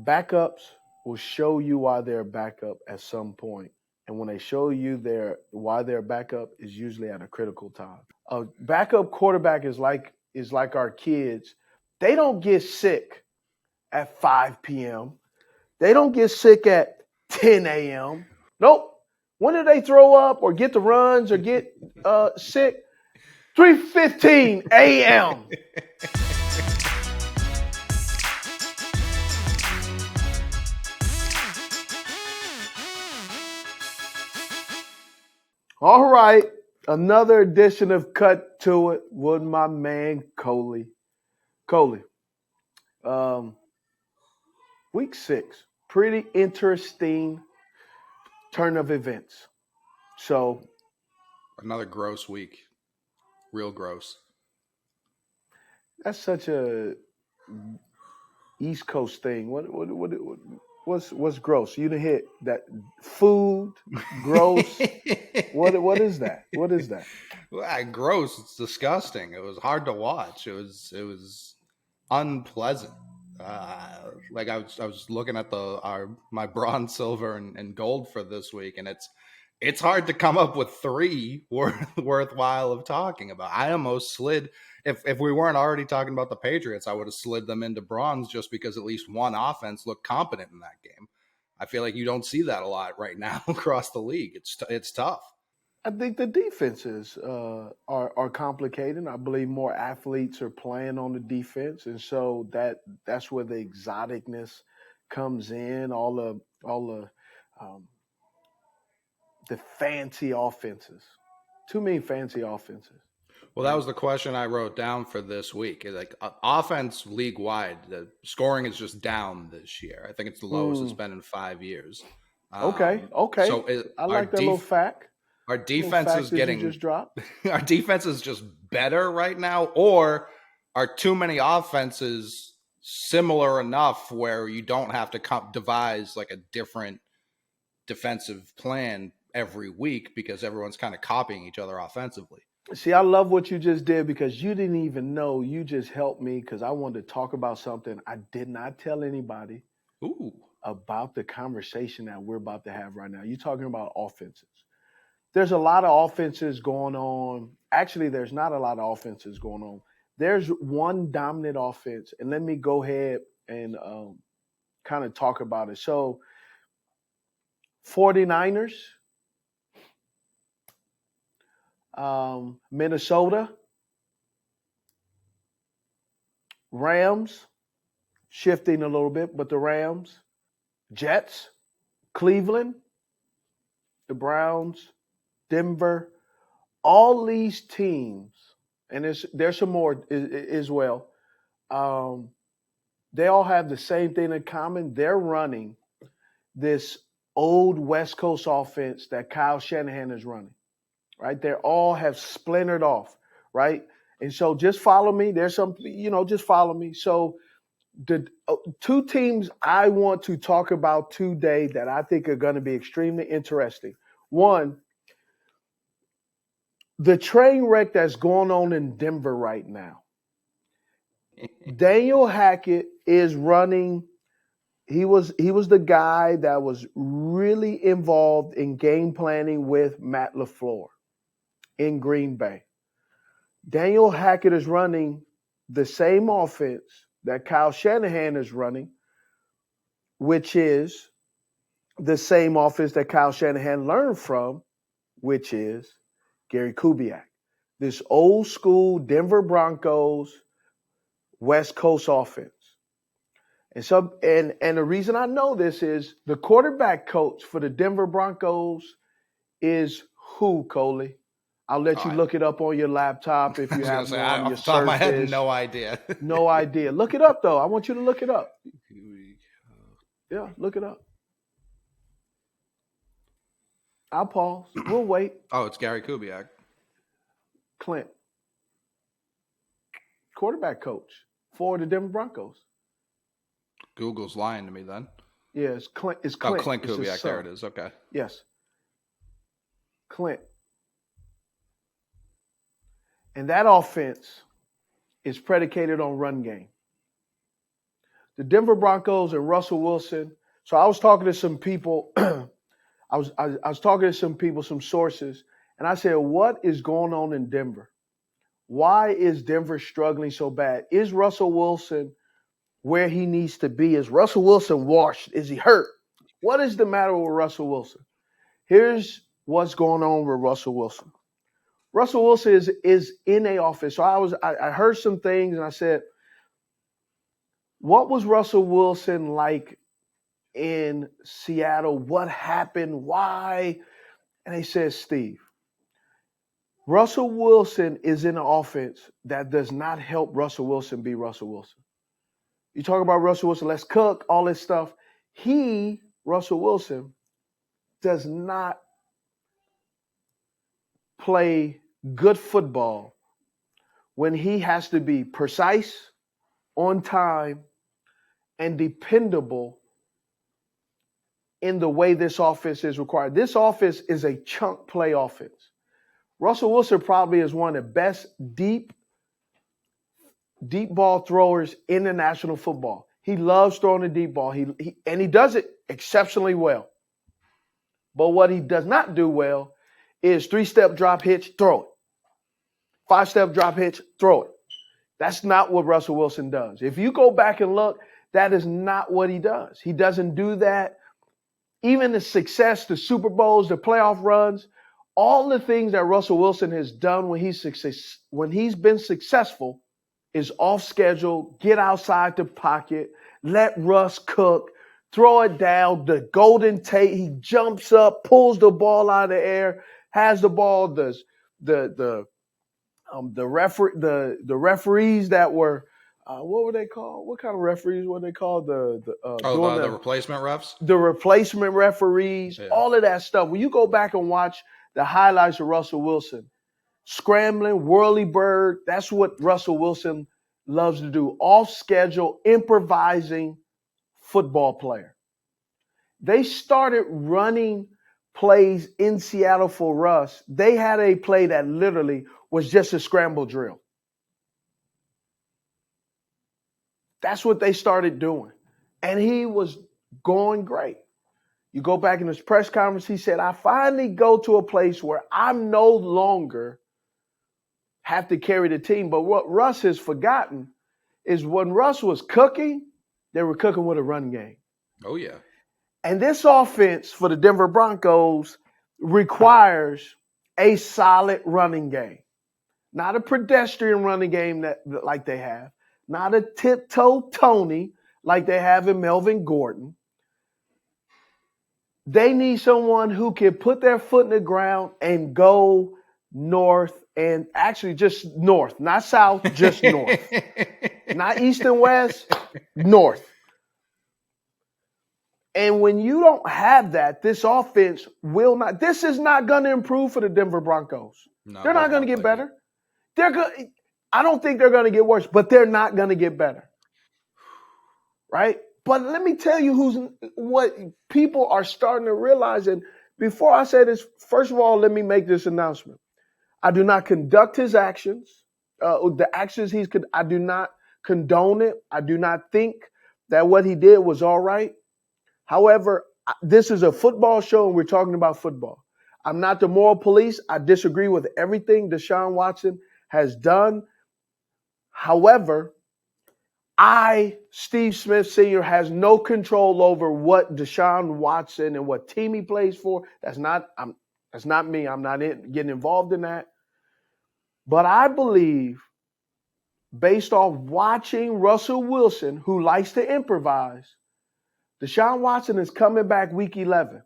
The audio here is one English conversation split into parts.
Backups will show you why they're a backup at some point. And when they show you why they're a backup is usually at a critical time. A backup quarterback is like our kids. They don't get sick at 5 p.m. They don't get sick at 10 a.m. Nope. When do they throw up or get the runs or get sick? 3:15 a.m. All right. Another edition of Cut to It with my man Coley. Coley. Week 6. Pretty interesting turn of events. So another gross week. Real gross. That's such a East Coast thing. What's gross? You done hit that food gross. What is that? What is that? Well, gross. It's disgusting. It was hard to watch. It was unpleasant. Like I was looking at my bronze, silver, and gold for this week, and it's hard to come up with three worthwhile of talking about. I almost slid, if we weren't already talking about the Patriots, I would have slid them into bronze just because at least one offense looked competent in that game. I feel like you don't see that a lot right now across the league. It's tough. I think the defenses are complicated. I believe more athletes are playing on the defense, and so that's where the exoticness comes in. All the fancy offenses. Too many fancy offenses. Well, that was the question I wrote down for this week. Like offense league wide, the scoring is just down this year. I think it's the lowest it's been in 5 years. Okay. So I like that little fact. Our defense is getting just dropped. Our defense is just better right now, or are too many offenses similar enough where you don't have to devise like a different defensive plan every week because everyone's kind of copying each other offensively. See, I love what you just did because you didn't even know. You just helped me because I wanted to talk about something I did not tell anybody about the conversation that we're about to have right now. You're talking about offenses. There's a lot of offenses going on. Actually, there's not a lot of offenses going on. There's one dominant offense, and let me go ahead and kind of talk about it. So, 49ers, Minnesota, Rams, shifting a little bit, but the Rams, Jets, Cleveland, the Browns, Denver, all these teams, and there's some more as well. They all have the same thing in common. They're running this old West Coast offense that Kyle Shanahan is running, right? They all have splintered off, right? And so just follow me. There's some, just follow me. So the two teams I want to talk about today that I think are going to be extremely interesting. One, the train wreck that's going on in Denver right now. Daniel Hackett is running. He was the guy that was really involved in game planning with Matt LaFleur in Green Bay. Daniel Hackett is running the same offense that Kyle Shanahan is running, which is the same offense that Kyle Shanahan learned from, which is Gary Kubiak. This old school Denver Broncos West Coast offense. And the reason I know this is the quarterback coach for the Denver Broncos is who, Coley? I'll let you look it up on your laptop if you have one on your top of my head, no idea. No idea. Look it up, though. I want you to look it up. Yeah, look it up. I'll pause. We'll wait. Oh, it's Gary Kubiak. Clint. Quarterback coach for the Denver Broncos. Google's lying to me then. Yeah, it's Clint. Oh, Clint Kubiak. There it is. Okay. Yes. Clint. And that offense is predicated on run game. the Denver Broncos and Russell Wilson. So I was talking to some people. I was talking to some people, some sources, and I said, what is going on in Denver? Why is Denver struggling so bad? Is Russell Wilson where he needs to be? Is Russell Wilson washed? Is he hurt? What is the matter with Russell Wilson? Here's what's going on with Russell Wilson. Russell Wilson is in a office. So I heard some things and I said, what was Russell Wilson like in Seattle? What happened? Why? And they said, Steve, Russell Wilson is in an offense that does not help Russell Wilson be Russell Wilson. You talk about Russell Wilson, let's cook, all this stuff. Russell Wilson, does not play good football when he has to be precise, on time, and dependable in the way this offense is required. This offense is a chunk play offense. Russell Wilson probably is one of the best deep ball throwers in the National Football. He loves throwing the deep ball. And he does it exceptionally well. But what he does not do well is 3-step drop hitch, throw it. 5-step drop hitch, throw it. That's not what Russell Wilson does. If you go back and look, that is not what he does. He doesn't do that. Even the success, the Super Bowls, the playoff runs, all the things that Russell Wilson has done when he's been successful is off schedule, get outside the pocket, let Russ cook, throw it down, the Golden Tate, he jumps up, pulls the ball out of the air, has the ball, the referees that were what were they called? What kind of referees were they called? The replacement refs? The replacement referees, yeah. All of that stuff. When you go back and watch the highlights of Russell Wilson, scrambling, whirly bird, that's what Russell Wilson loves to do. Off schedule, improvising football player. They started running plays in Seattle for Russ. They had a play that literally was just a scramble drill. That's what they started doing. And he was going great. You go back in his press conference, he said, I finally go to a place where I'm no longer have to carry the team. But what Russ has forgotten is when Russ was cooking, they were cooking with a run game. Oh, yeah. And this offense for the Denver Broncos requires a solid running game. Not a pedestrian running game like they have. Not a tiptoe Tony like they have in Melvin Gordon. They need someone who can put their foot in the ground and go north, and actually just north, not south, just north. Not east and west, north. And when you don't have that, this offense will not. This is not going to improve for the Denver Broncos. No, they're not going to get better. They're good. I don't think they're going to get worse, but they're not going to get better. Right? But let me tell you what people are starting to realize. And before I say this, first of all, let me make this announcement. I do not conduct his actions. The actions I do not condone it. I do not think that what he did was all right. However, this is a football show and we're talking about football. I'm not the moral police. I disagree with everything Deshaun Watson has done. However, Steve Smith Sr., has no control over what Deshaun Watson and what team he plays for. That's not me. I'm not getting involved in that. But I believe, based off watching Russell Wilson, who likes to improvise, Deshaun Watson is coming back week 11,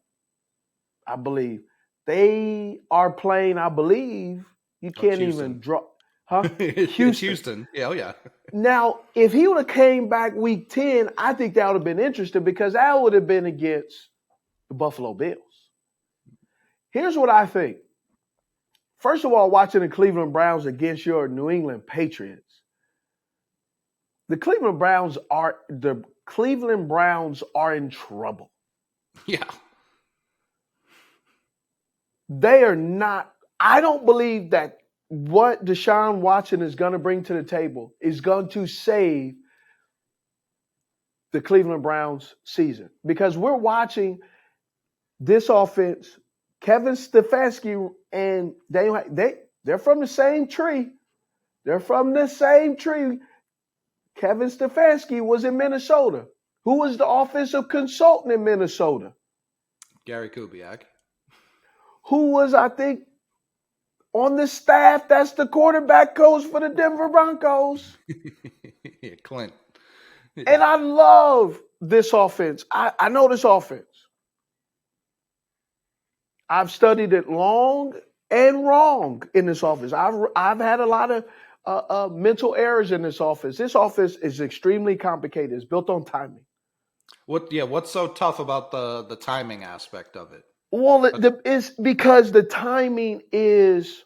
I believe. They are playing, I believe, you can't even draw. Huh? Houston. Yeah, oh yeah. Now, if he would have came back week 10, I think that would have been interesting because that would have been against the Buffalo Bills. Here's what I think. First of all, watching the Cleveland Browns against your New England Patriots, the Cleveland Browns are in trouble. Yeah. They are not. I don't believe that what Deshaun Watson is going to bring to the table is going to save the Cleveland Browns season because we're watching this offense. Kevin Stefanski and they're from the same tree. They're from the same tree. Kevin Stefanski was in Minnesota. Who was the offensive consultant in Minnesota? Gary Kubiak. Who was, I think, on the staff that's the quarterback coach for the Denver Broncos? Yeah, Clint. Yeah. And I love this offense. I know this offense. I've studied it long and wrong in this offense. I've had a lot of mental errors in this offense. This offense is extremely complicated. It's built on timing. What's so tough about the timing aspect of it? Well, it's because the timing is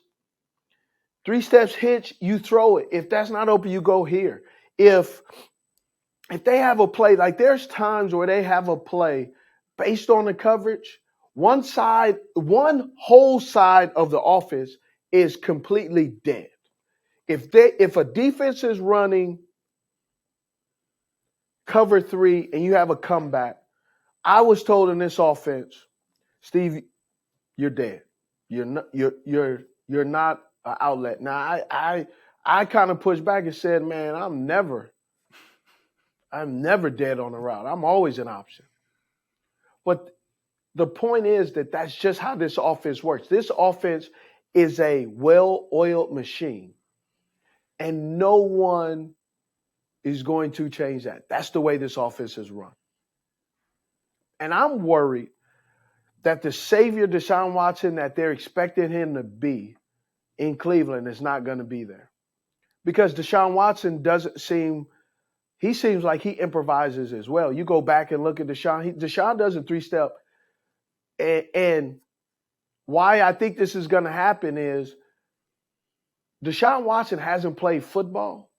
3 steps hitch, you throw it. If that's not open, you go here. If they have a play, like there's times where they have a play based on the coverage, one whole side of the offense is completely dead. If a defense is running cover 3 and you have a comeback, I was told in this offense, Steve, you're dead. You're not an outlet. Now I kind of pushed back and said, man, I'm never dead on the route. I'm always an option. But the point is that that's just how this offense works. This offense is a well-oiled machine, and no one is going to change that. That's the way this offense is run. And I'm worried that the savior Deshaun Watson that they're expecting him to be in Cleveland is not going to be there. Because Deshaun Watson seems like he improvises as well. You go back and look at Deshaun. Deshaun doesn't 3-step. And why I think this is going to happen is Deshaun Watson hasn't played football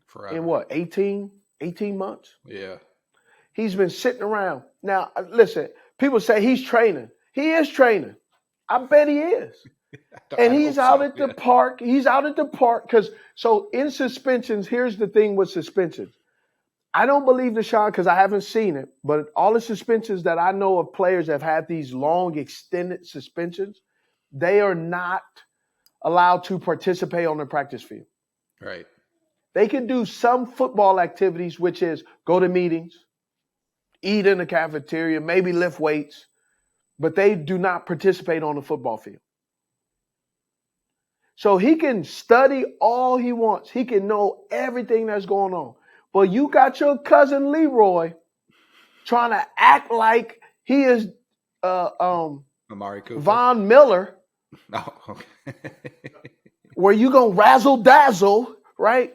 forever. In what, 18 months? Yeah. He's been sitting around. Now, listen, people say he's training. He is training. I bet he is. And he's out at the park. He's out at the park so in suspensions, here's the thing with suspensions. I don't believe Deshaun because I haven't seen it, but all the suspensions that I know of players that have had these long extended suspensions, they are not allowed to participate on the practice field. Right. They can do some football activities, which is go to meetings, eat in the cafeteria, maybe lift weights, but they do not participate on the football field. So he can study all he wants. He can know everything that's going on. But you got your cousin Leroy trying to act like he is Amari Cooper. Von Miller. Oh, okay. Where you gonna razzle dazzle, right?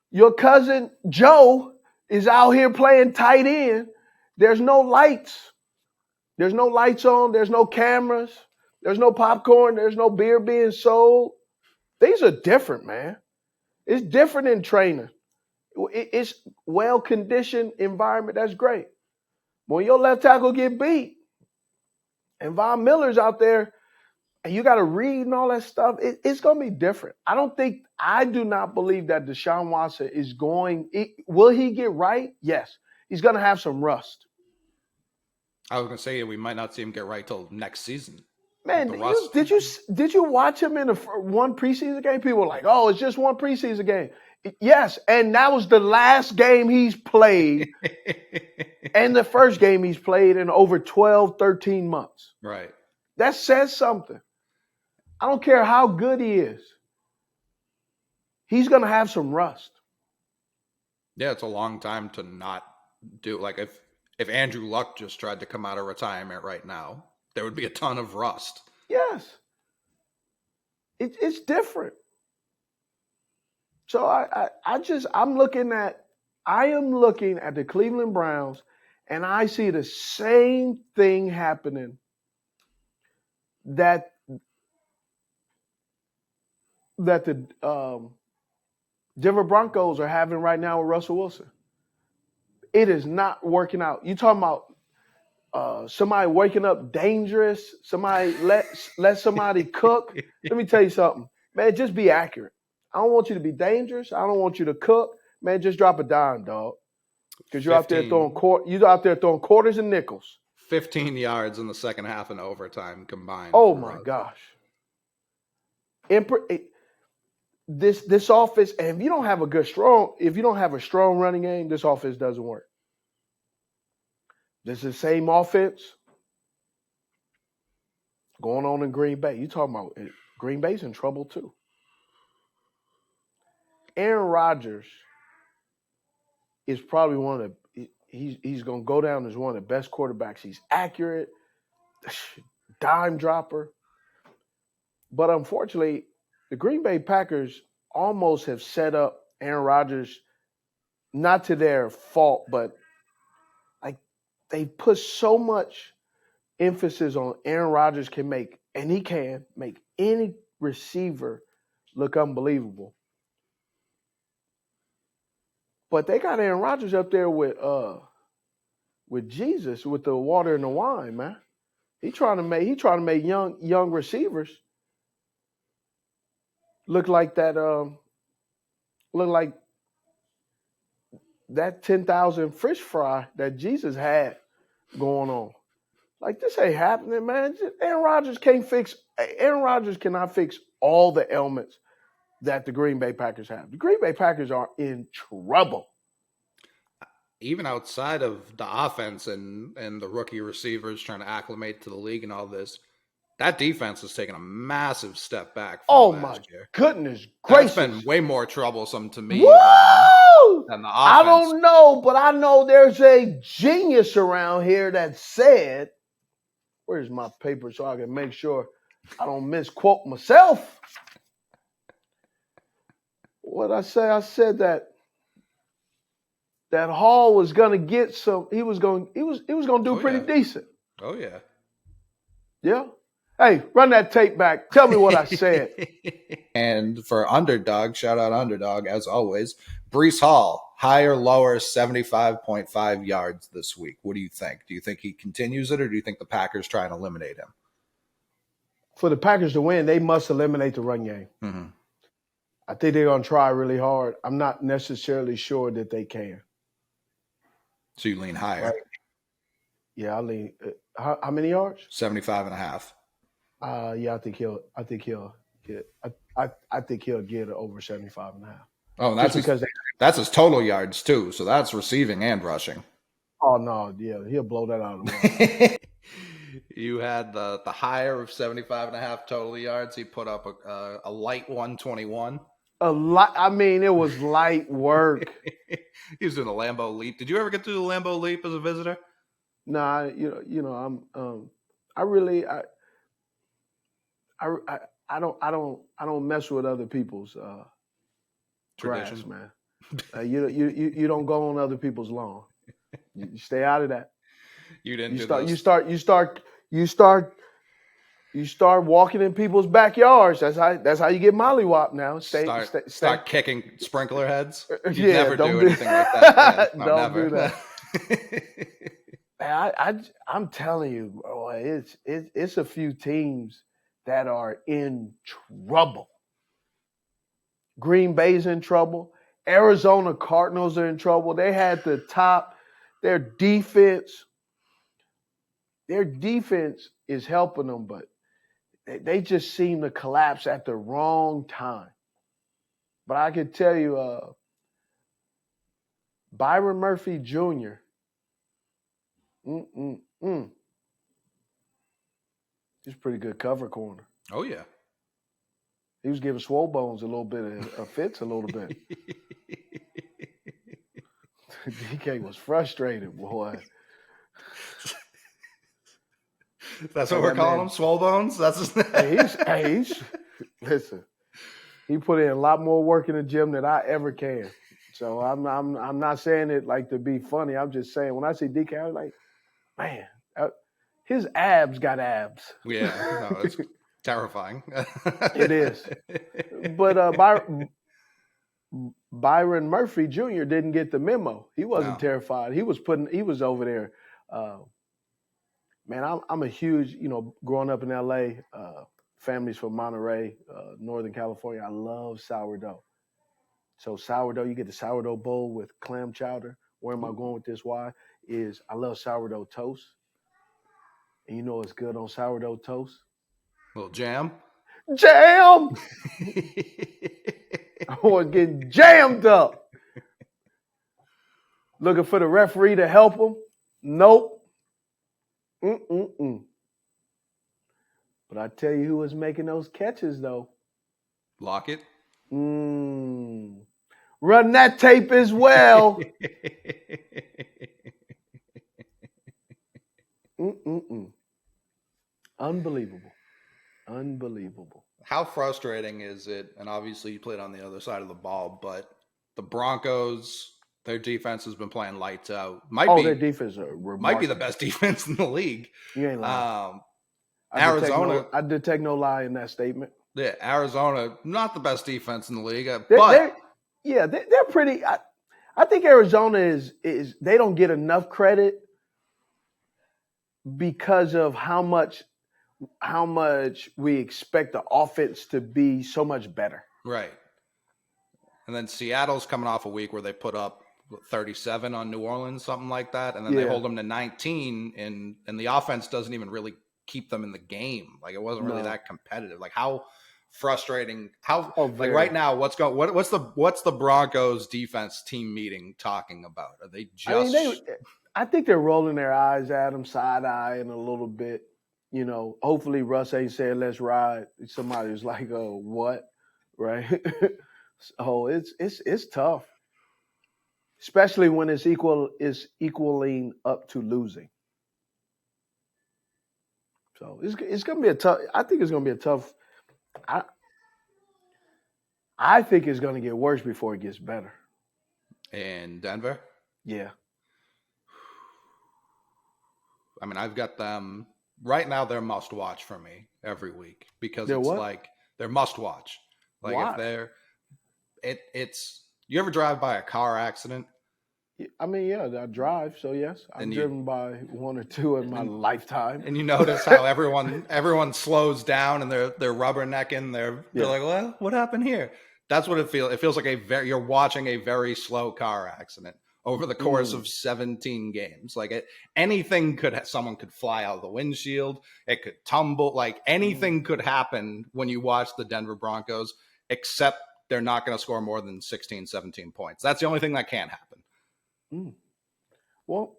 Your cousin Joe is out here playing tight end. There's no lights. There's no lights on. There's no cameras. There's no popcorn. There's no beer being sold. Things are different, man. It's different in training. It's well-conditioned environment. That's great. When your left tackle get beat and Von Miller's out there and you got to read and all that stuff, it's going to be different. I do not believe that Deshaun Watson is will he get right? Yes. He's going to have some rust. I was going to say we might not see him get right till next season. Man, did you watch him in one preseason game? People were like, oh, it's just one preseason game. Yes, and that was the last game he's played and the first game he's played in over 12, 13 months. Right. That says something. I don't care how good he is. He's going to have some rust. Yeah, it's a long time to not do. Like if Andrew Luck just tried to come out of retirement right now, there would be a ton of rust. Yes. It's different. So I am looking at the Cleveland Browns and I see the same thing happening that the Denver Broncos are having right now with Russell Wilson. It is not working out. You talking about somebody waking up dangerous, somebody let somebody cook. Let me tell you something. Man, just be accurate. I don't want you to be dangerous. I don't want you to cook. Man, just drop a dime, dog. Because you're out there throwing quarters and nickels. 15 yards in the second half and overtime combined. Oh my gosh. This offense, and if you don't have a strong running game, this offense doesn't work. This is the same offense going on in Green Bay. You talking about Green Bay's in trouble too. Aaron Rodgers is probably one of the he's going to go down as one of the best quarterbacks. He's accurate, dime dropper. But unfortunately, the Green Bay Packers almost have set up Aaron Rodgers, not to their fault, but like they put so much emphasis on Aaron Rodgers can make any receiver look unbelievable. But they got Aaron Rodgers up there with Jesus, with the water and the wine, man. He trying to make young receivers look like that 10,000 fish fry that Jesus had going on. Like, this ain't happening, man. Aaron Rodgers cannot fix all the ailments that the Green Bay Packers have. The Green Bay Packers are in trouble. Even outside of the offense and the rookie receivers trying to acclimate to the league and all this, that defense has taken a massive step back from last year. Goodness gracious. That's been way more troublesome to me than the offense. I don't know, but I know there's a genius around here that said, where's my paper so I can make sure I don't misquote myself? What I say? I said that Hall was going to get some. He was going to do pretty decent. Oh yeah. Yeah. Hey, run that tape back. Tell me what I said. And for Underdog, shout out Underdog as always. Breece Hall, higher, lower, 75.5 yards this week. What do you think? Do you think he continues it, or do you think the Packers try and eliminate him? For the Packers to win, they must eliminate the run game. Mm-hmm. I think they're going to try really hard. I'm not necessarily sure that they can. So you lean higher. Right. Yeah, I lean. How many yards? 75.5. Yeah, I think he'll get. I think he'll get over 75.5. Oh, that's his total yards too. So that's receiving and rushing. Oh no, yeah, he'll blow that out of the water. You had the higher of 75.5 total yards. He put up a light 121. I mean, it was light work. He was doing the Lambeau Leap. Did you ever get to do the Lambeau Leap as a visitor? Nah, I don't mess with other people's grass, man. You don't go on other people's lawn. You stay out of that. You didn't. You start walking in people's backyards. That's how you get mollywopped now. Start kicking sprinkler heads. You Yeah, never don't do anything like that. Yeah, no, don't never. do that. Man, I'm telling you, bro, it's a few teams that are in trouble. Green Bay's in trouble. Arizona Cardinals are in trouble. They had the top. Their defense is helping them, but they just seem to collapse at the wrong time. But I can tell you, Byron Murphy Jr. He's a pretty good cover corner. Oh yeah. He was giving Swole Bones a little bit of fits a little bit. DK was frustrated, boy. That's what we're calling him, Swole Bones? That's his name. Listen, he put in a lot more work in the gym than I ever can. So I'm not saying it like to be funny. I'm just saying when I see DK, I was like, man, his abs got abs. Yeah, no, it's terrifying. It is. But Byron Murphy Jr. didn't get the memo. He wasn't terrified. He was over there. Man, I'm a huge, growing up in LA, families from Monterey, Northern California. I love sourdough. So sourdough, you get the sourdough bowl with clam chowder Where am I going with this? Why? Is I love sourdough toast. And you know what's good on sourdough toast? Little jam. Jam! I want to get jammed up. Looking for the referee to help him? Nope. Mm-mm-mm. But I tell you who was making those catches, though. Lockett. Run that tape as well. Unbelievable. How frustrating is it? And obviously you played on the other side of the ball, but the Broncos, their defense has been playing lights out. Their defense might be the best defense in the league. You ain't lying. Arizona. I detect no lie in that statement. Yeah, Arizona, not the best defense in the league, they're pretty. I think Arizona is they don't get enough credit because of how much we expect the offense to be so much better. Right. And then Seattle's coming off a week where they put up 37 on New Orleans, something like that, and then they hold them to 19, and the offense doesn't even really keep them in the game. Like it wasn't really that competitive. Like how frustrating. Right now, what's the Broncos defense team meeting talking about? Are they just? I think they're rolling their eyes at them, side eyeing a little bit. You know, hopefully Russ ain't saying let's ride. Somebody's like, oh, what? Right? So it's tough. Especially when it's equaling up to losing. So it's gonna be a tough. I think it's gonna be a tough. I think it's gonna get worse before it gets better. And Denver? Yeah. I mean, I've got them right now. They're must watch for me every week because they're must watch. Like Why? It's you ever drive by a car accident? I mean, yeah, I drive, so yes, I've driven by one or two in my lifetime. And you notice how everyone slows down and they're rubbernecking. They're like, well, what happened here? That's what it feels. It feels like you're watching a very slow car accident over the course of 17 games. Like someone could fly out of the windshield. It could tumble. Like anything could happen when you watch the Denver Broncos, except they're not going to score more than 16, 17 points. That's the only thing that can happen. Well,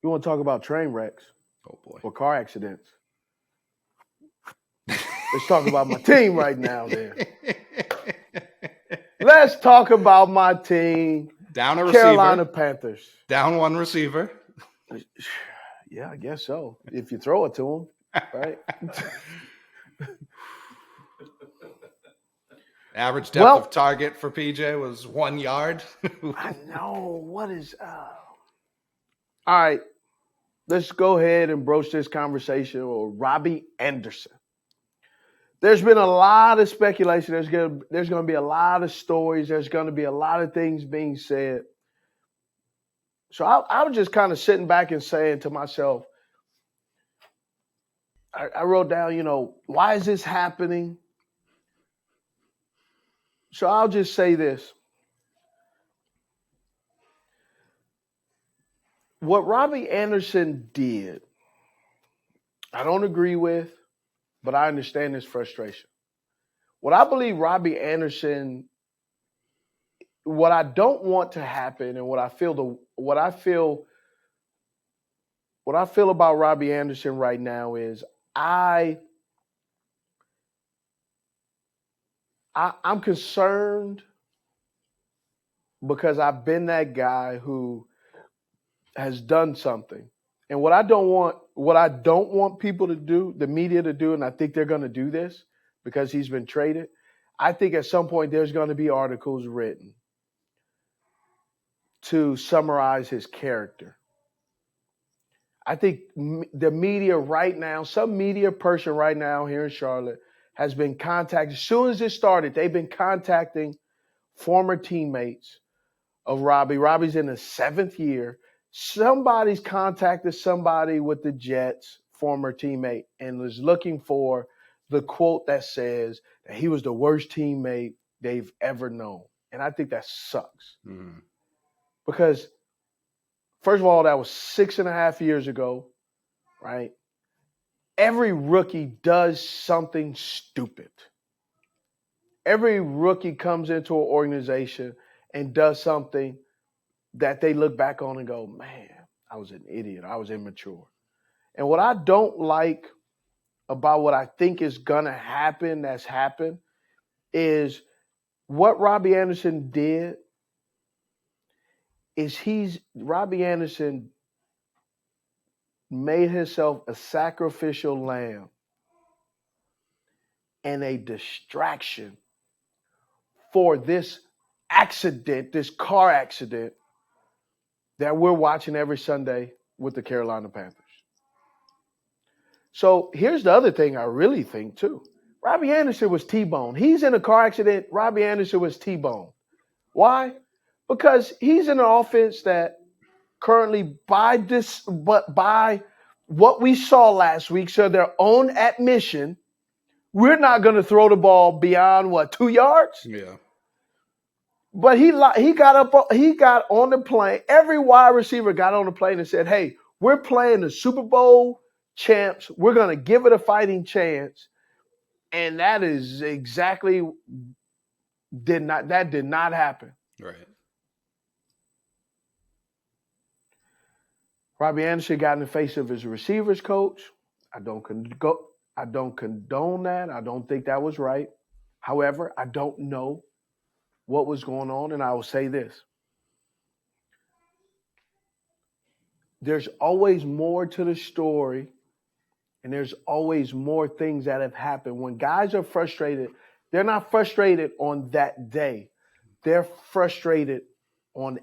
you want to talk about train wrecks? Oh boy. Or car accidents? Let's talk about my team right now. There. Let's talk about my team. Down a receiver. Carolina Panthers. Down one receiver. Yeah, I guess so. If you throw it to them, right? Average depth of target for PJ was 1 yard. I know. What is all right, let's go ahead and broach this conversation with Robbie Anderson. There's been a lot of speculation. There's going to be a lot of stories. There's going to be a lot of things being said. So I was just kind of sitting back and saying to myself, I wrote down, why is this happening? So I'll just say this. What Robbie Anderson did, I don't agree with, but I understand his frustration. What I believe Robbie Anderson, what I don't want to happen, and what I feel about Robbie Anderson right now is I'm concerned because I've been that guy who has done something. And what I don't want people to do, the media to do, and I think they're going to do this because he's been traded. I think at some point there's going to be articles written to summarize his character. I think the media right now, some media person right now here in Charlotte has been contacted. As soon as it started, they've been contacting former teammates of Robbie. Robbie's in his 7th year. Somebody's contacted somebody with the Jets, former teammate, and was looking for the quote that says that he was the worst teammate they've ever known. And I think that sucks. Because First of all, that was 6.5 years ago, right? Every rookie does something stupid. Every rookie comes into an organization and does something that they look back on and go, man, I was an idiot. I was immature. And what I don't like about what I think is going to happen, that's happened, is what Robbie Anderson did is Robbie Anderson made himself a sacrificial lamb and a distraction for this accident, this car accident that we're watching every Sunday with the Carolina Panthers. So here's the other thing I really think too. Robbie Anderson was T-boned. He's in a car accident. Robbie Anderson was T-boned. Why? Because he's in an offense that currently by what we saw last week, so their own admission, we're not going to throw the ball beyond 2 yards? Yeah. But he got on the plane. Every wide receiver got on the plane and said, "Hey, we're playing the Super Bowl champs. We're going to give it a fighting chance." And that is exactly did not happen. Right. Robbie Anderson got in the face of his receivers coach. I don't condone that. I don't think that was right. However, I don't know what was going on, and I will say this. There's always more to the story, and there's always more things that have happened. When guys are frustrated, they're not frustrated on that day. They're frustrated on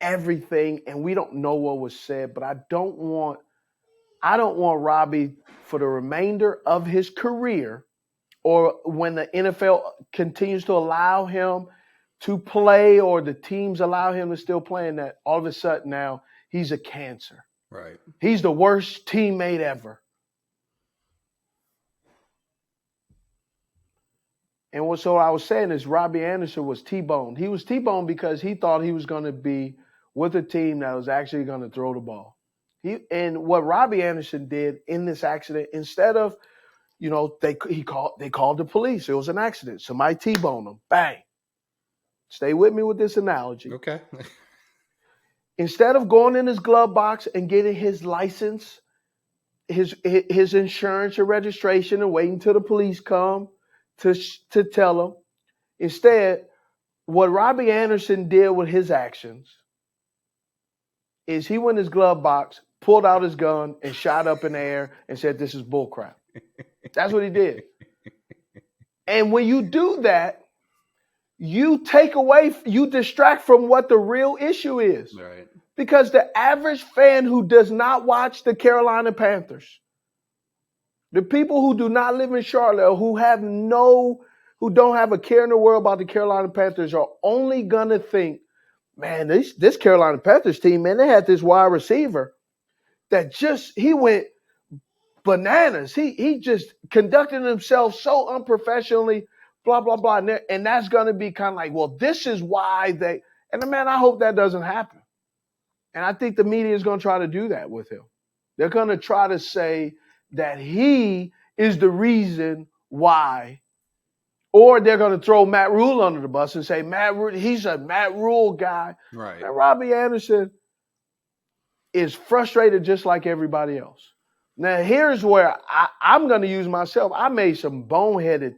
everything, and we don't know what was said, but I don't want Robbie for the remainder of his career, or when the NFL continues to allow him to play, or the teams allow him to still play, and that all of a sudden now he's a cancer. Right. He's the worst teammate ever. And so I was saying is Robbie Anderson was T-boned. He was T-boned because he thought he was going to be with a team that was actually going to throw the ball. And what Robbie Anderson did in this accident, instead of, they called the police. It was an accident. Somebody T-boned him. Bang. Stay with me with this analogy. Okay. Instead of going in his glove box and getting his license, his insurance or registration, and waiting till the police come to tell him, instead, what Robbie Anderson did with his actions is he went in his glove box, pulled out his gun, and shot up in the air and said, "This is bullcrap." That's what he did. And when you do that, you distract from what the real issue is. Right. Because the average fan who does not watch the Carolina Panthers, the people who do not live in Charlotte, who don't have a care in the world about the Carolina Panthers, are only going to think, man, this Carolina Panthers team, man, they had this wide receiver that he went bananas. He just conducted himself so unprofessionally, blah, blah, blah. And that's going to be kind of like, well, this is why and man, I hope that doesn't happen. And I think the media is going to try to do that with him. They're going to try to say that he is the reason why, or they're going to throw Matt Rule under the bus and say, he's a Matt Rule guy. Right. And Robbie Anderson is frustrated just like everybody else. Now, here's where I'm going to use myself. I made some boneheaded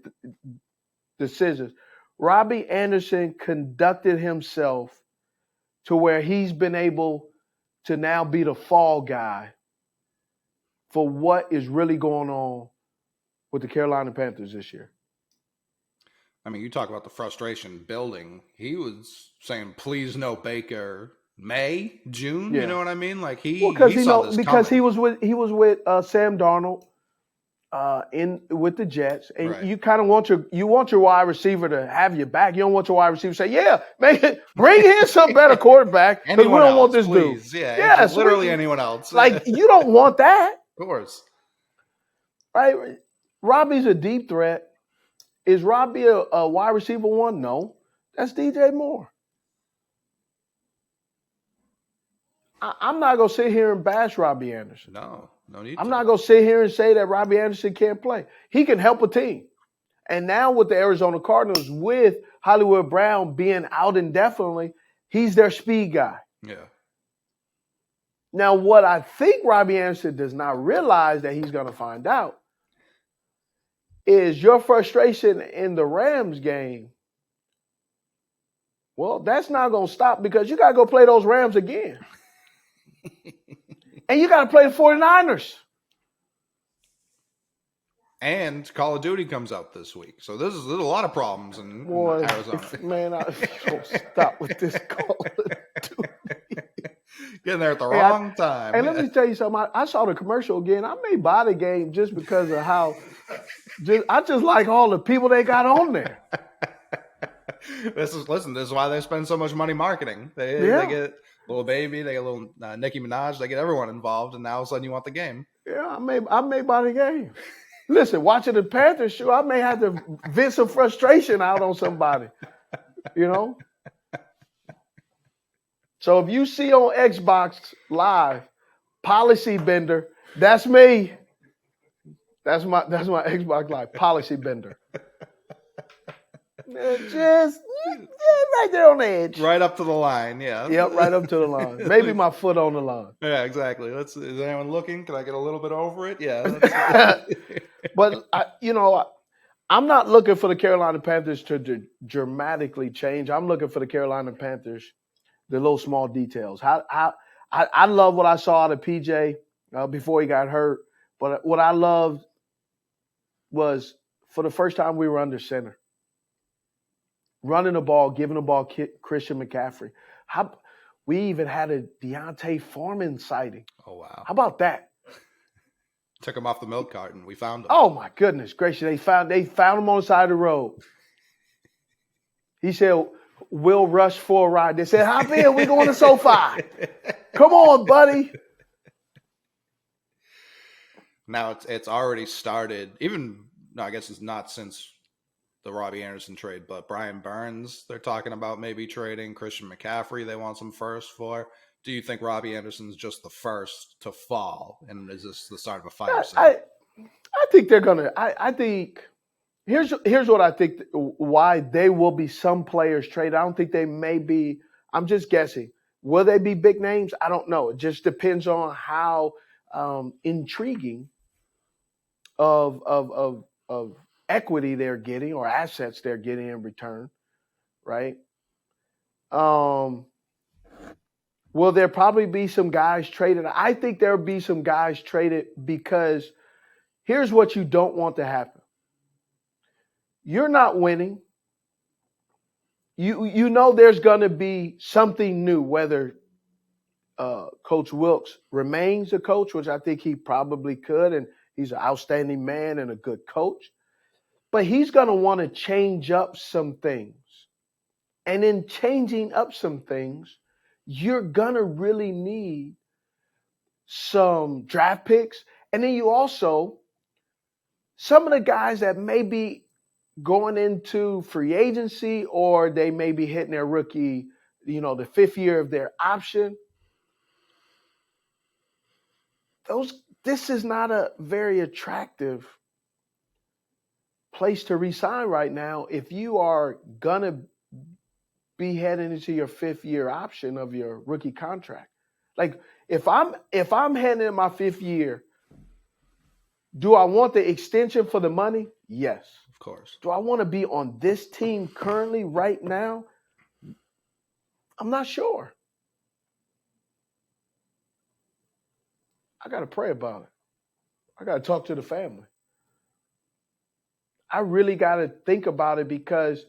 decisions. Robbie Anderson conducted himself to where he's been able to now be the fall guy for what is really going on with the Carolina Panthers this year. I mean, you talk about the frustration building. He was saying, "Please no Baker." May, June, Yeah. You know what I mean? Like he saw this because coming. he was with Sam Darnold with the Jets, and Right. you kind of want your wide receiver to have your back. You don't want your wide receiver to say, "Yeah, man, bring in some better quarterback because we don't want this please. dude." Yeah, yes, literally anyone else. Like you don't want that, of course. right? Robbie's a deep threat. Is Robbie a wide receiver one? No, that's DJ Moore. I'm not going to sit here and bash Robbie Anderson. No need I'm to. not going to sit here and say that Robbie Anderson can't play. He can help a team. And now with the Arizona Cardinals, with Hollywood Brown being out indefinitely, he's their speed guy. Yeah. Now, what I think Robbie Anderson does not realize that he's going to find out is your frustration in the Rams game. Well, that's not going to stop because you got to go play those Rams again. And you got to play the 49ers. And Call of Duty comes out this week. So there's a lot of problems in Arizona. Man, I don't stop with this Call of Duty. Getting there at the wrong time. And let me tell you something. I saw the commercial again. I may buy the game just because of how I just like all the people they got on there. This is why they spend so much money marketing. They get Little Baby, they get little Nicki Minaj, they get everyone involved, and now all of a sudden you want the game. Yeah, I may buy the game. Listen, watching the Panthers show, I may have to vent some frustration out on somebody. You know? So if you see on Xbox Live, Policy Bender, that's me. That's my Xbox Live, Policy Bender. Just right there on the edge. Right up to the line, yeah. Yep, right up to the line. Maybe my foot on the line. Yeah, exactly. Is anyone looking? Can I get a little bit over it? Yeah. But, I'm not looking for the Carolina Panthers to dramatically change. I'm looking for the Carolina Panthers, the little small details. I love what I saw out of PJ before he got hurt. But what I loved was for the first time we were under center. Running the ball, giving the ball Christian McCaffrey. We even had a Deontay Foreman sighting. Oh, wow. How about that? Took him off the milk carton. We found him. Oh, my goodness gracious. They found him on the side of the road. He said, we'll rush for a ride. They said, hop in. We're going to SoFi. Come on, buddy. Now it's already started. I guess it's not since the Robbie Anderson trade, but Brian Burns, they're talking about maybe trading. Christian McCaffrey, they want some first for. Do you think Robbie Anderson's just the first to fall? And is this the start of a fire sale? I think they're going to – I think – here's what I think why they will be some players traded. I don't think they may be – I'm just guessing. Will they be big names? I don't know. It just depends on how intriguing of equity they're getting or assets they're getting in return, right? Will there probably be some guys traded? I think there'll be some guys traded because here's what you don't want to happen. You're not winning. You know there's going to be something new, whether Coach Wilkes remains a coach, which I think he probably could, and he's an outstanding man and a good coach. But he's going to want to change up some things. And in changing up some things, you're going to really need some draft picks. And then you also, some of the guys that may be going into free agency or they may be hitting their rookie, the fifth year of their option. This is not a very attractive place to resign right now if you are going to be heading into your fifth year option of your rookie contract. Like if I'm heading in my fifth year, do I want the extension for the money? Yes. Of course. Do I want to be on this team currently right now? I'm not sure. I got to pray about it. I got to talk to the family. I really got to think about it because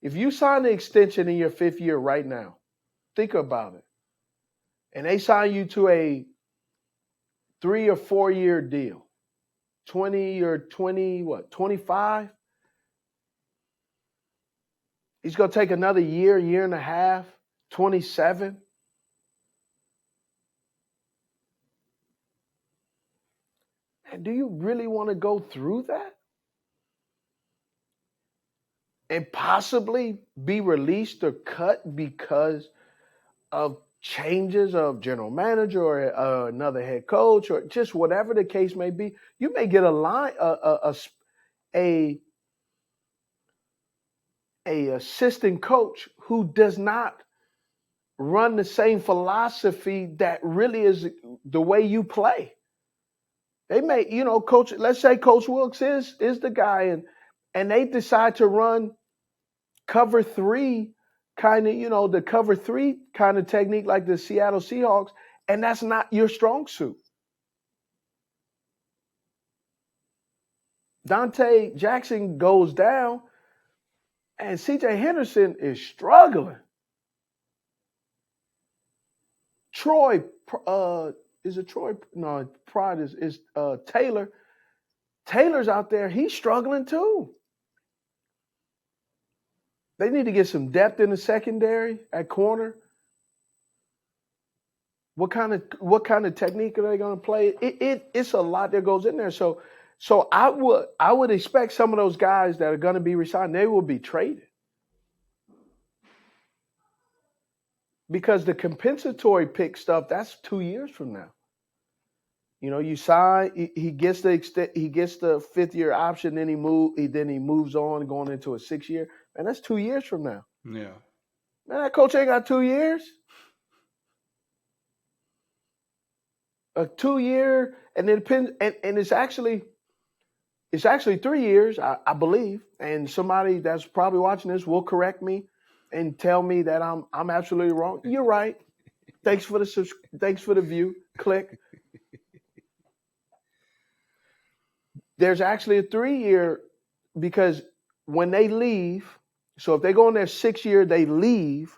if you sign the extension in your fifth year right now, think about it. And they sign you to a 3 or 4 year deal, 25? He's going to take another year and a half, 27. And do you really want to go through that? And possibly be released or cut because of changes of general manager or another head coach or just whatever the case may be, you may get a assistant coach who does not run the same philosophy that really is the way you play. They may, coach, let's say Coach Wilkes is the guy and they decide to run cover three kind of, the cover three kind of technique like the Seattle Seahawks, and that's not your strong suit. Dante Jackson goes down, and C.J. Henderson is struggling. Troy, is it Troy? No, Pride is Taylor. Taylor's out there. He's struggling too. They need to get some depth in the secondary at corner. What kind of technique are they going to play? It's a lot that goes in there. So I would expect some of those guys that are going to be resigned, they will be traded. Because the compensatory pick stuff, that's 2 years from now. You sign, he gets the 5th year option, then he moves on going into a 6 year. Man, that's 2 years from now. Yeah. Man, that coach ain't got 2 years. A 2 year, and it depends, and it's actually 3 years, I believe. And somebody that's probably watching this will correct me and tell me that I'm absolutely wrong. You're right. Thanks for the view. Click. There's actually a 3 year, because when they leave, so if they go in their 6 year, they leave,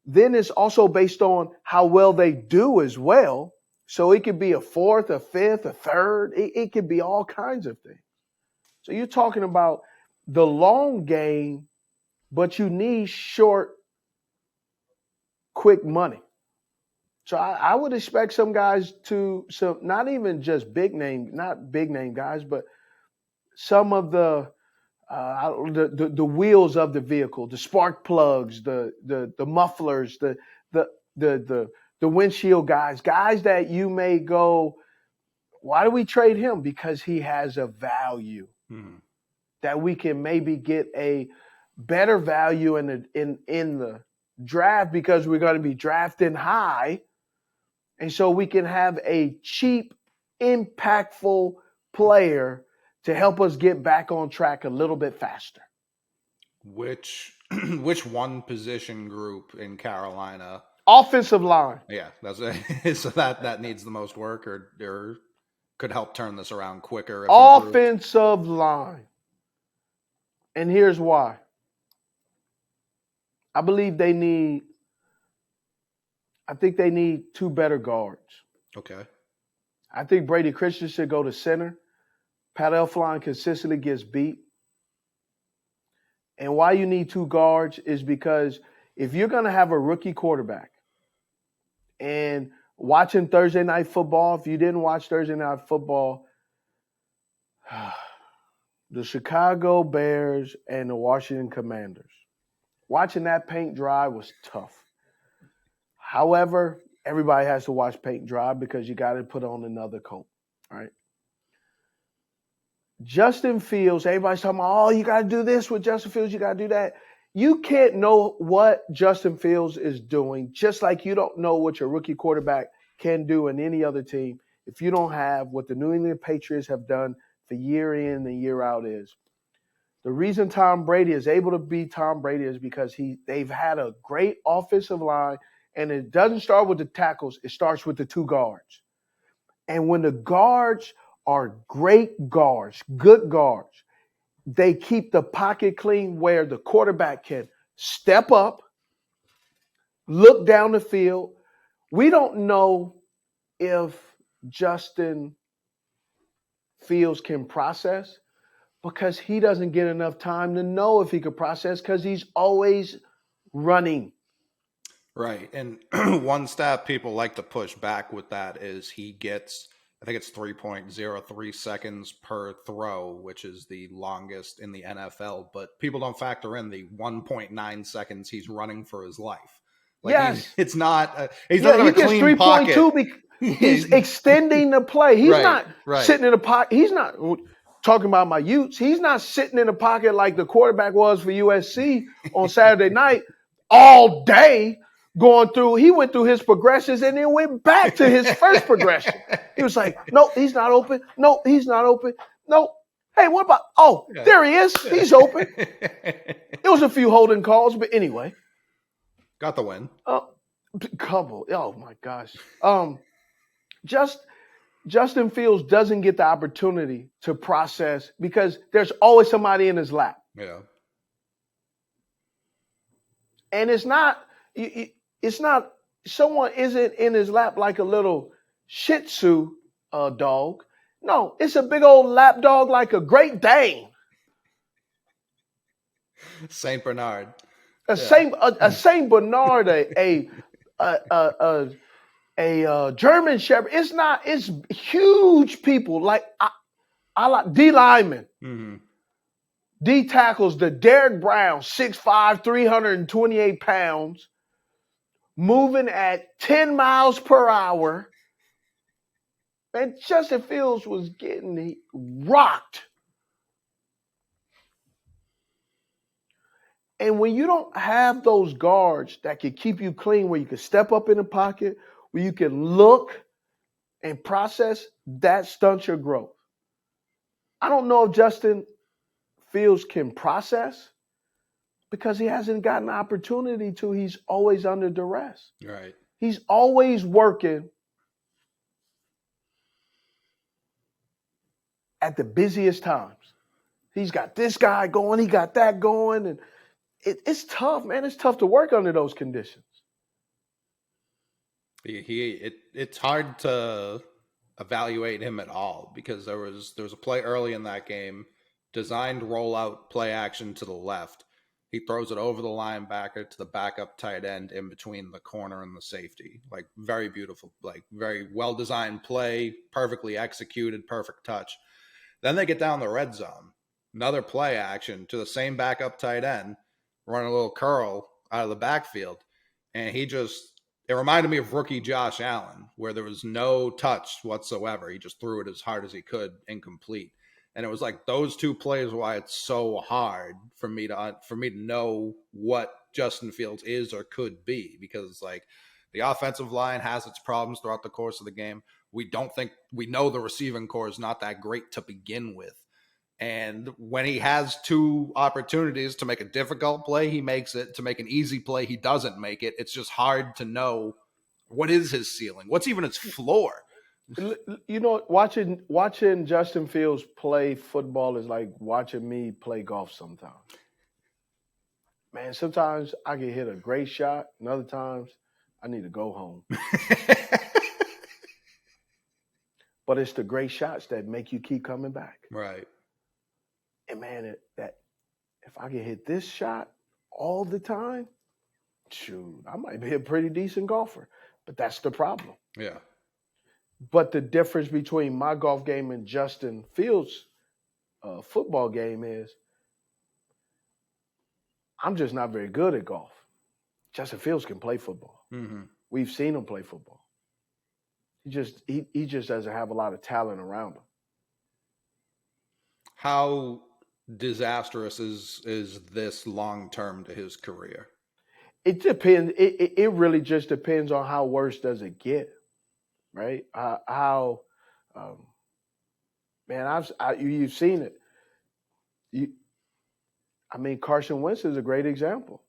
then it's also based on how well they do as well. So it could be a 4th, a 5th, a 3rd. It could be all kinds of things. So you're talking about the long game, but you need short, quick money. So I would expect some guys not even just not big name guys, but some of the wheels of the vehicle, the spark plugs, the mufflers, the windshield guys that you may go, why do we trade him? Because he has a value that we can maybe get a better value in the draft, because we're going to be drafting high. And so we can have a cheap, impactful player to help us get back on track a little bit faster. Which one position group in Carolina? Offensive line. Yeah, that's it. So that needs the most work, or could help turn this around quicker. Offensive line. And here's why. I think they need 2 better guards. Okay. I think Brady Christian should go to center. Pat Elflein consistently gets beat. And why you need 2 guards is because if you're going to have a rookie quarterback, and watching Thursday Night Football, if you didn't watch Thursday Night Football, the Chicago Bears and the Washington Commanders, watching that paint dry was tough. However, everybody has to watch paint dry because you got to put on another coat, right? Justin Fields, everybody's talking about, oh, you got to do this with Justin Fields, you got to do that. You can't know what Justin Fields is doing, just like you don't know what your rookie quarterback can do in any other team if you don't have what the New England Patriots have done for year in and year out is. The reason Tom Brady is able to be Tom Brady is because they've had a great offensive line, and it doesn't start with the tackles. It starts with the 2 guards. And when the guards are great guards, good guards, they keep the pocket clean where the quarterback can step up, look down the field. We don't know if Justin Fields can process because he doesn't get enough time to know if he could process because he's always running. Right. And one stat people like to push back with that is he gets, I think it's 3.03 seconds per throw, which is the longest in the NFL. But people don't factor in the 1.9 seconds he's running for his life. Like Yes. it's not. He's Yeah, not in he a gets clean pocket. 3.2 he's extending the play. He's Right, not right. sitting in the pocket. He's not talking about my Utes. He's not sitting in the pocket like the quarterback was for USC on Saturday night all day going through. He went through his progressions and then went back to his first progression. He was like, nope, he's not open. Nope, he's not open. Nope. Hey, what about? Oh, there he is. He's open. There was a few holding calls, but anyway. Got the win. Couple. Oh my gosh. Justin Fields doesn't get the opportunity to process because there's always somebody in his lap. Yeah. And it's not someone isn't in his lap like a little Shih Tzu dog. No, it's a big old lap dog like a Great Dane. Saint Bernard. A Saint Bernard, a German Shepherd. It's huge people like I like D linemen, D tackles, the Derek Brown, 6'5", 328 pounds, moving at 10 miles per hour. Man, Justin Fields was getting rocked. And when you don't have those guards that can keep you clean, where you can step up in the pocket, where you can look and process, that stunts your growth. I don't know if Justin Fields can process because he hasn't gotten the opportunity to. He's always under duress. Right. He's always working at the busiest times. He's got this guy going, he got that going, and it's tough, man. It's tough to work under those conditions. It's hard to evaluate him at all because there was a play early in that game, designed rollout play action to the left. He throws it over the linebacker to the backup tight end in between the corner and the safety. Like very beautiful, like very well designed play, perfectly executed, perfect touch. Then they get down the red zone. Another play action to the same backup tight end, running a little curl out of the backfield. And it reminded me of rookie Josh Allen, where there was no touch whatsoever. He just threw it as hard as he could, incomplete. And it was like those two plays why it's so hard for me to know what Justin Fields is or could be, because like the offensive line has its problems throughout the course of the game. We know the receiving core is not that great to begin with. And when he has two opportunities to make a difficult play, he makes it. To make an easy play, he doesn't make it. It's just hard to know what is his ceiling. What's even his floor? You know, watching Justin Fields play football is like watching me play golf sometimes. Man, sometimes I can hit a great shot, and other times I need to go home. But it's the great shots that make you keep coming back. Right. And man, that if I can hit this shot all the time, shoot, I might be a pretty decent golfer. But that's the problem. Yeah. But the difference between my golf game and Justin Fields' football game is I'm just not very good at golf. Justin Fields can play football. Mm-hmm. We've seen him play football. He just doesn't have a lot of talent around him. How disastrous is this long term to his career? It depends. It really just depends on how worse does it get, right? You've seen it. Carson Wentz is a great example.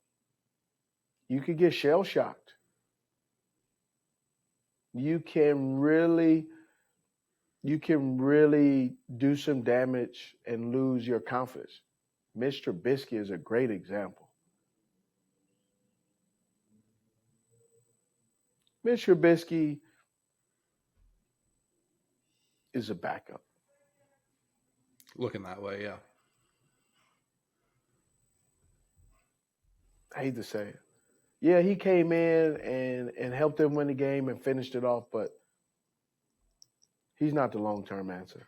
You could get shell shocked. You can really do some damage and lose your confidence. Mitch Trubisky is a great example. Mitch Trubisky is a backup. Looking that way, yeah. I hate to say it. Yeah, he came in and helped them win the game and finished it off, but he's not the long-term answer.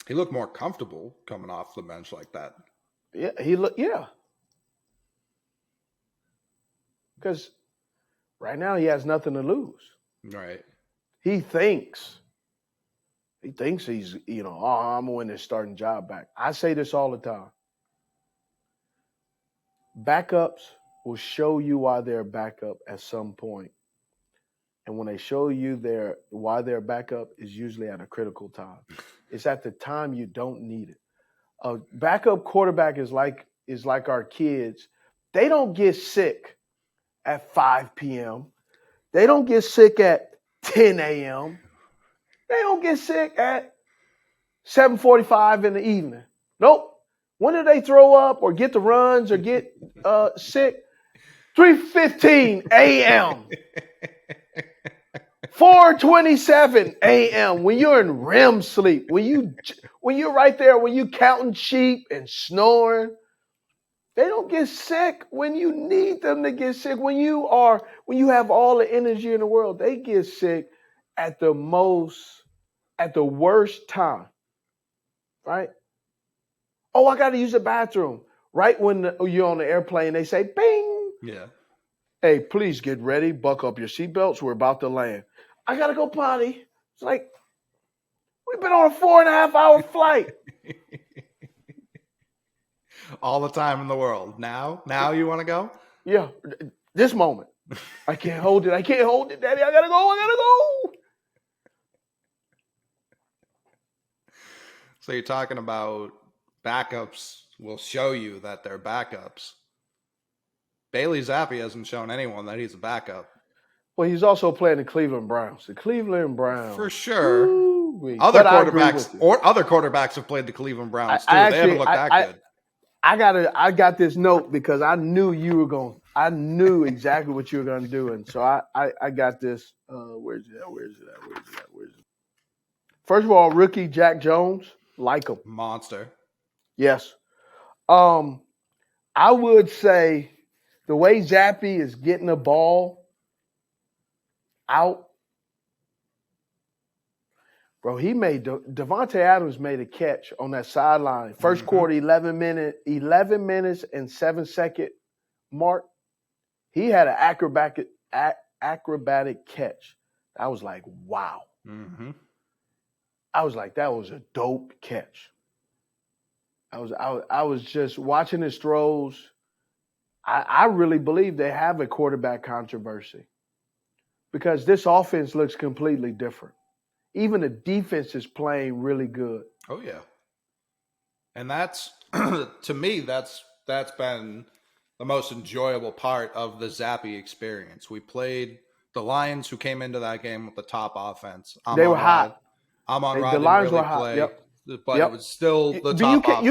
He looked more comfortable coming off the bench like that. Yeah, yeah. Because Right now, he has nothing to lose. Right. He thinks he's, oh, I'm going to win this starting job back. I say this all the time. Backups will show you why they're a backup at some point. And when they show you why they're a backup is usually at a critical time. It's at the time you don't need it. A backup quarterback is like our kids. They don't get sick at 5 p.m. They don't get sick at 10 a.m. They don't get sick at 7:45 in the evening. Nope. When do they throw up or get the runs or get sick? 3:15 a.m. 4:27 a.m. when you're in REM sleep, when you're right there, when you counting sheep and snoring. They don't get sick when you need them to get sick. When you have all the energy in the world, they get sick at the worst time. Right? Oh, I got to use the bathroom. Right when you're on the airplane, they say, bing. Yeah. Hey, please get ready. Buckle up your seatbelts. We're about to land. I got to go potty. It's like, we've been on a 4.5-hour flight. All the time in the world. Now you want to go? Yeah. This moment. I can't hold it. Daddy. I got to go. So you're talking about backups will show you that they're backups. Bailey Zappe hasn't shown anyone that he's a backup. Well, he's also playing the Cleveland Browns. The Cleveland Browns. For sure. Ooh-wee. Other quarterbacks have played the Cleveland Browns too. They haven't looked that good. I got this note because I knew I knew exactly what you were going to do. And so I got this. Where's it at? First of all, rookie Jack Jones, like him. Monster. Yes. I would say the way Zappe is getting the ball out, bro, Devontae Adams made a catch on that sideline. First quarter, 11 minutes and 7-second mark. He had an acrobatic catch. I was like, wow. Mm-hmm. I was like, that was a dope catch. I was just watching his throws. I really believe they have a quarterback controversy because this offense looks completely different. Even the defense is playing really good. Oh yeah, and that's to me that's been the most enjoyable part of the Zappe experience. We played the Lions, who came into that game with the top offense. They were hot. The Lions really were hot. Play, yep. But it was still the top offense.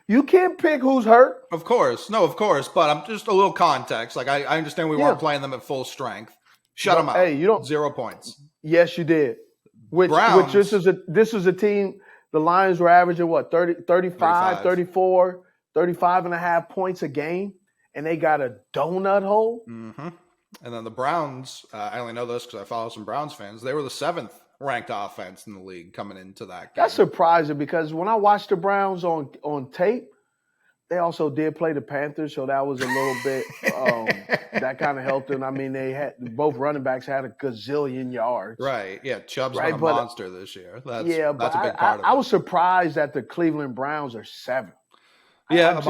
You can't pick who's hurt. Of course. But I'm just a little context. Like I understand we weren't playing them at full strength. Shut them out. Hey, 0 points. Yes, you did. Which this is a team. The Lions were averaging what 35, 34, 35 and a half points a game, and they got a donut hole. Mm-hmm. And then the Browns. I only know this because I follow some Browns fans. They were the 7th ranked offense in the league coming into that game. That's surprising because when I watched the Browns on tape, they also did play the Panthers, so that was a little bit that kind of helped them. I mean, both running backs had a gazillion yards. Right. Yeah, Chubb's been a monster this year. That's a big part of it. I was surprised that the Cleveland Browns are 7th. Yeah,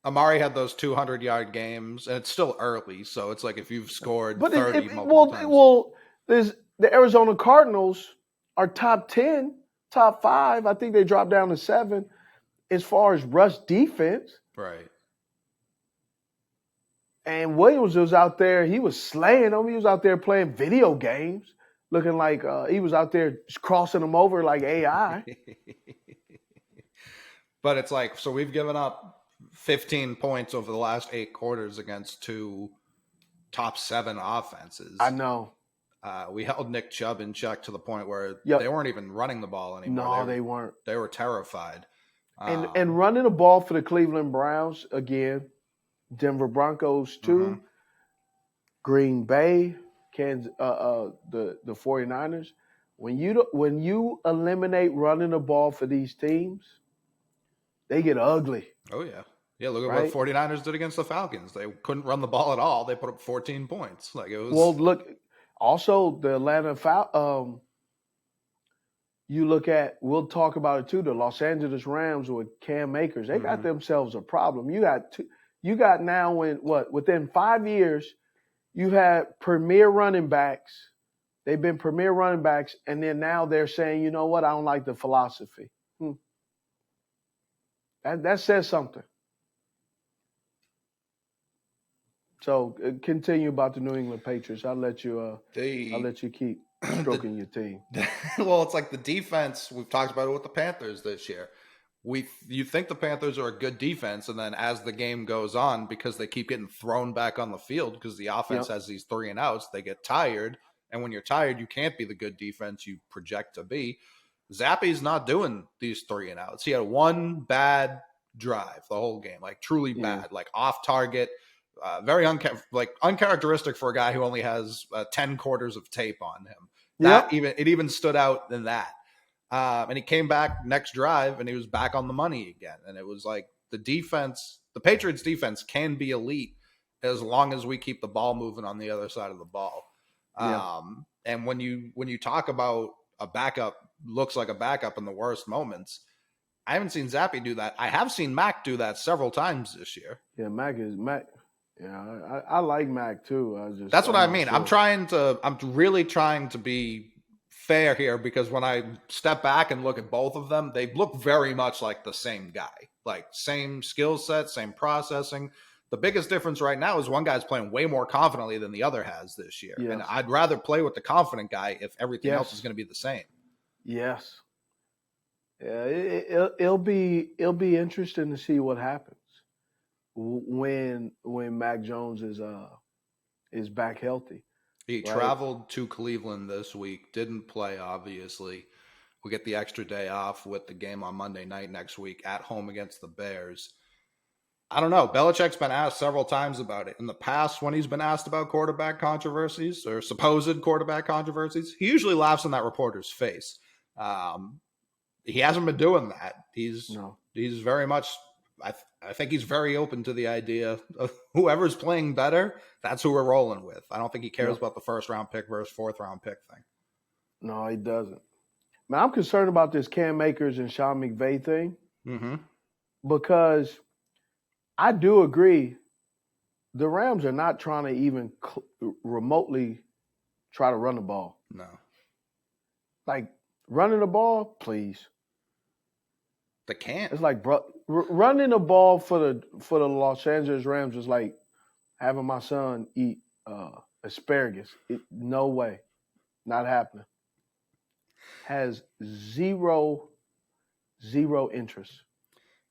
Amari had those 200-yard games, and it's still early, so it's like if you've scored 30 multiple times. Well, there's the Arizona Cardinals are top 10, top 5. I think they dropped down to 7 as far as rush defense. Right. And Williams was out there. He was slaying them. He was out there playing video games, looking like he was out there crossing them over like AI. But it's like, so we've given up 15 points over the last 8 quarters against 2 top 7 offenses. I know. We held Nick Chubb in check to the point where they weren't even running the ball anymore. No, they weren't. They were terrified. And running the ball for the Cleveland Browns, again, Denver Broncos too, Green Bay, Kansas, the 49ers. When you eliminate running the ball for these teams, they get ugly. Oh yeah. Yeah, look at right? what 49ers did against the Falcons. They couldn't run the ball at all. They put up 14 points. Like it was. Well, look, also the you look at, we'll talk about it too, the Los Angeles Rams with Cam Akers. They got themselves a problem. You got now within 5 years, you had premier running backs. They've been premier running backs, and then now they're saying, you know what, I don't like the philosophy. That says something. So continue about the New England Patriots. I'll let you keep stroking your team. Well, it's like the defense. We've talked about it with the Panthers this year. You think the Panthers are a good defense, and then as the game goes on, because they keep getting thrown back on the field because the offense has these 3 and outs, they get tired. And when you're tired, you can't be the good defense you project to be. Zappe's not doing these 3 and outs. He had one bad drive the whole game, like truly bad, like off target, very uncharacteristic for a guy who only has 10 quarters of tape on him. It even stood out in that. And he came back next drive and he was back on the money again. And it was like the Patriots defense can be elite as long as we keep the ball moving on the other side of the ball. And when you talk about a backup looks like a backup in the worst moments, I haven't seen Zappe do that. I have seen Mac do that several times this year. Yeah, Mac. Yeah, I like Mac too. That's what I mean. Sure. I'm really trying to be fair here, because when I step back and look at both of them, they look very much like the same guy, like same skill set, same processing. The biggest difference right now is one guy's playing way more confidently than the other has this year. Yes. And I'd rather play with the confident guy if everything else is going to be the same. Yes. Yeah, it'll be interesting to see what happens when Mac Jones is back healthy. He traveled to Cleveland this week, didn't play, obviously. We'll get the extra day off with the game on Monday night next week at home against the Bears. I don't know. Belichick's been asked several times about it. In the past, when he's been asked about quarterback controversies or supposed quarterback controversies, he usually laughs in that reporter's face. He hasn't been doing that. He's very much, I think he's very open to the idea of whoever's playing better, that's who we're rolling with. I don't think he cares about the first round pick versus fourth round pick thing. No, he doesn't. Man, I'm concerned about this Cam Akers and Sean McVay thing because I do agree the Rams are not trying to even remotely try to run the ball. No. Like, running the ball, please. They can't. It's like, running the ball for the Los Angeles Rams is like having my son eat asparagus. No way. Not happening. Has zero interest.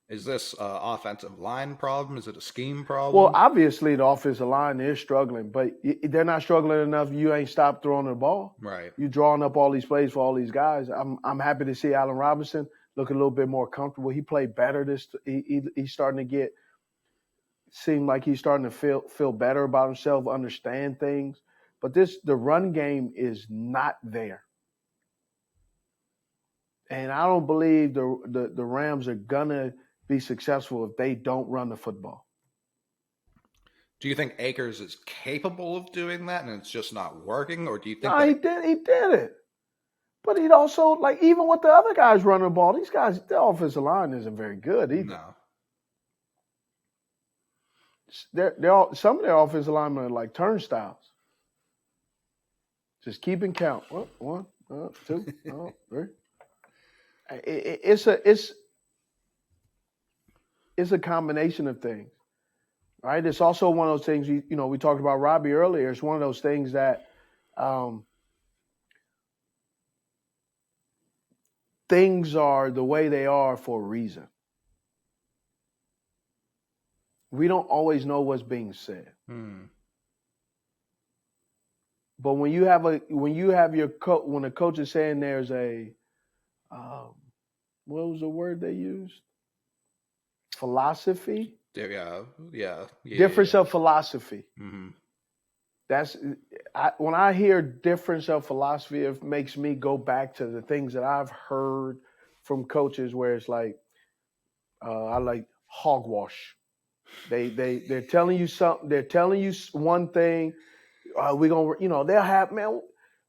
Is this an offensive line problem? Is it a scheme problem? Well, obviously the offensive line is struggling, but they're not struggling enough. You ain't stopped throwing the ball. Right. You're drawing up all these plays for all these guys. I'm happy to see Allen Robinson look a little bit more comfortable. He played better. He's starting to seem like he's starting to feel better about himself, understand things. But the run game is not there. And I don't believe the Rams are gonna be successful if they don't run the football. Do you think Akers is capable of doing that and it's just not working? Or do you think he did it. But he'd also, like, even with the other guys running the ball, these guys, the offensive line isn't very good either. No. Some of their offensive linemen are like turnstiles. Just keeping count. One, two, three. It's a combination of things, right? It's also one of those things, we talked about Robbie earlier. It's one of those things that things are the way they are for a reason. We don't always know what's being said. But when a coach is saying there's a what was the word they used? Philosophy? Yeah. Difference of philosophy. Mm-hmm. When I hear difference of philosophy, it makes me go back to the things that I've heard from coaches where it's like, I like hogwash. They're telling you something. They're telling you one thing. We're gonna, they'll have, man.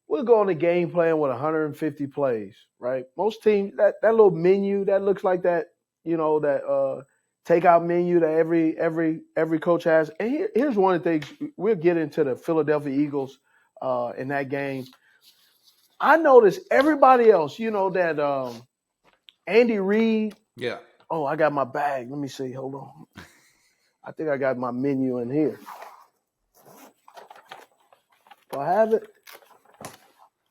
We'll go on a game plan with 150 plays, right? Most teams that little menu that looks like that, that takeout menu that every coach has. And here's one of the things. We'll get into the Philadelphia Eagles in that game. I noticed everybody else, that Andy Reid. Yeah. Oh, I got my bag. Let me see. Hold on. I think I got my menu in here. Do I have it?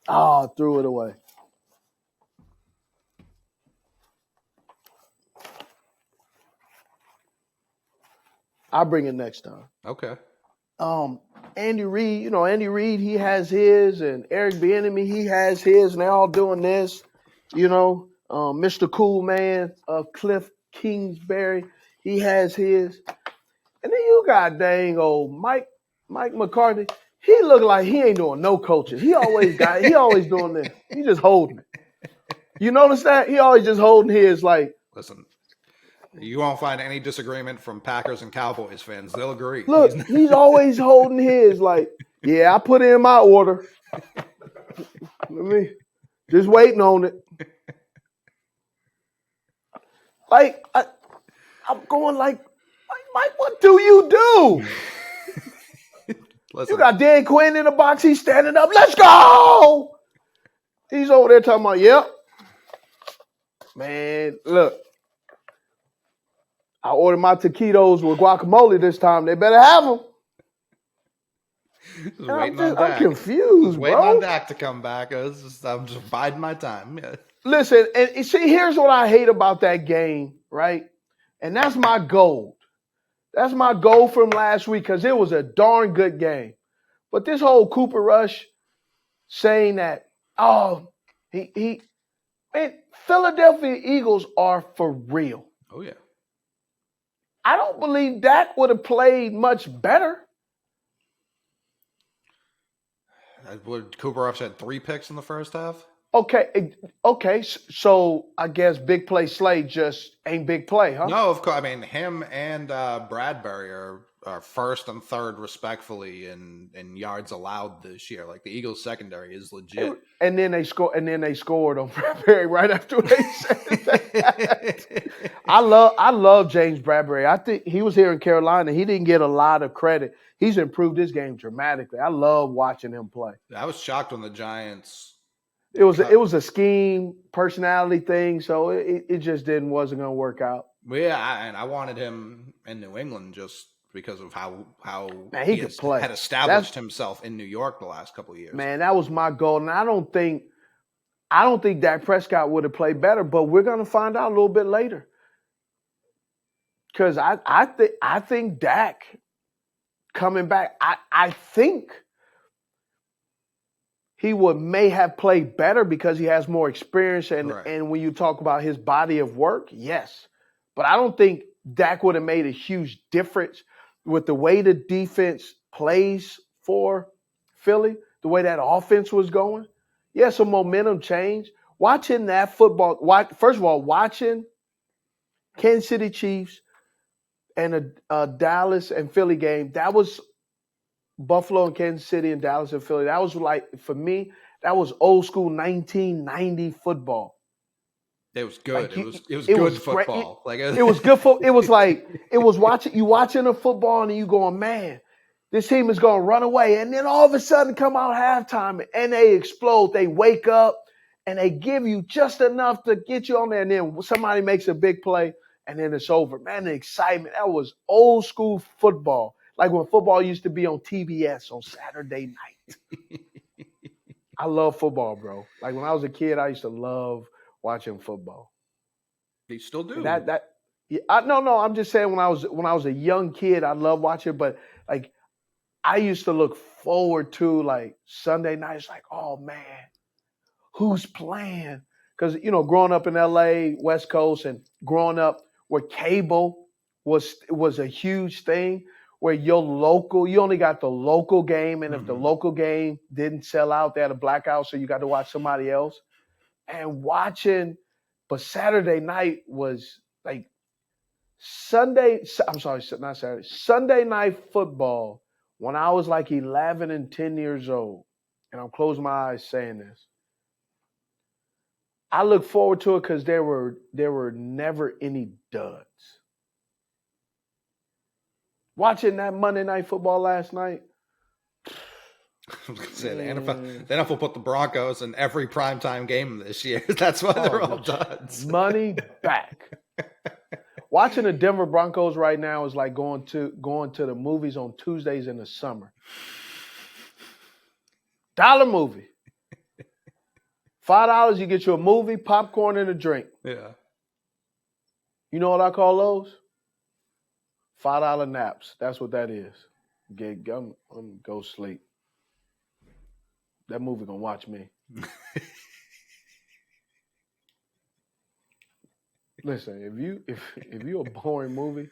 Oh, I threw it away. I'll bring it next time. Okay. Andy Reid, he has his, and Eric Bieniemy, he has his, and they're all doing this. Mr. Cool Man, Cliff Kingsbury, he has his. And then you got dang old Mike McCarthy. He look like he ain't doing no coaching. He always doing this. He just holding it. You notice that? He always just holding his like. Listen, you won't find any disagreement from Packers and Cowboys fans. They'll agree. Look, he's always holding his like, yeah, I put in my order. Let me just waiting on it. Like I'm going like Mike, what do you do? Listen. You got Dan Quinn in the box. He's standing up. Let's go. He's over there talking about, yep. Man, look. I ordered my taquitos with guacamole this time. They better have them. I'm confused, waiting bro. on Dak to come back. I'm just biding my time. Yeah. Listen, and see, here's what I hate about that game, right? And that's my goal. That's my goal from last week because it was a darn good game. But this whole Cooper Rush saying that, Philadelphia Eagles are for real. Oh, yeah. I don't believe Dak would have played much better. Would Cooper Rush had 3 picks in the first half? Okay. So I guess big play Slade just ain't big play, huh? No, of course. I mean, him and Bradbury are first and third, respectfully, in yards allowed this year. Like the Eagles' secondary is legit. And then they scored on Bradbury right after they said that. I love James Bradbury. I think he was here in Carolina. He didn't get a lot of credit. He's improved his game dramatically. I love watching him play. I was shocked when the Giants. It was a scheme, personality thing, so it just wasn't going to work out. Well, yeah, and I wanted him in New England just because of how man, he could play. Had established himself in New York the last couple of years. Man, that was my goal, and I don't think Dak Prescott would have played better, but we're going to find out a little bit later. Because I think Dak coming back, I think he may have played better because he has more experience. And when you talk about his body of work, yes. But I don't think Dak would have made a huge difference with the way the defense plays for Philly, the way that offense was going. Yeah, some momentum change. Watching that football, first of all, watching Kansas City Chiefs and a Dallas and Philly game, that was Buffalo and Kansas City and Dallas and Philly. That was like, for me, that was old school 1990 football. It was good. Like it was good football. It was good it was like watching a football and you going, man, this team is going to run away. And then all of a sudden come out halftime and they explode. They wake up and they give you just enough to get you on there. And then somebody makes a big play and then it's over. Man, the excitement. That was old school football. Like when football used to be on TBS on Saturday night. I love football, bro. Like when I was a kid, I used to love watching football. You still do. I'm just saying when I was a young kid, I loved watching, but like I used to look forward to like Sunday nights, like, oh man, who's playing? Because growing up in LA, West Coast, and growing up where cable was a huge thing, where you only got the local game, and if the local game didn't sell out, they had a blackout, so you got to watch somebody else. And but Saturday night was like Not Saturday. Sunday night football when I was like 11 and 10 years old, and I'm closing my eyes saying this. I look forward to it because there were never any duds. Watching that Monday Night Football last night. I was going to say, the NFL put the Broncos in every primetime game this year. That's why they're all duds. Money back. Watching the Denver Broncos right now is like going to the movies on Tuesdays in the summer. $1 movie. $5, you get you a movie, popcorn, and a drink. Yeah. You know what I call those? $5 naps. That's what that is. I'm go sleep. That movie gonna watch me. Listen, if you a boring movie,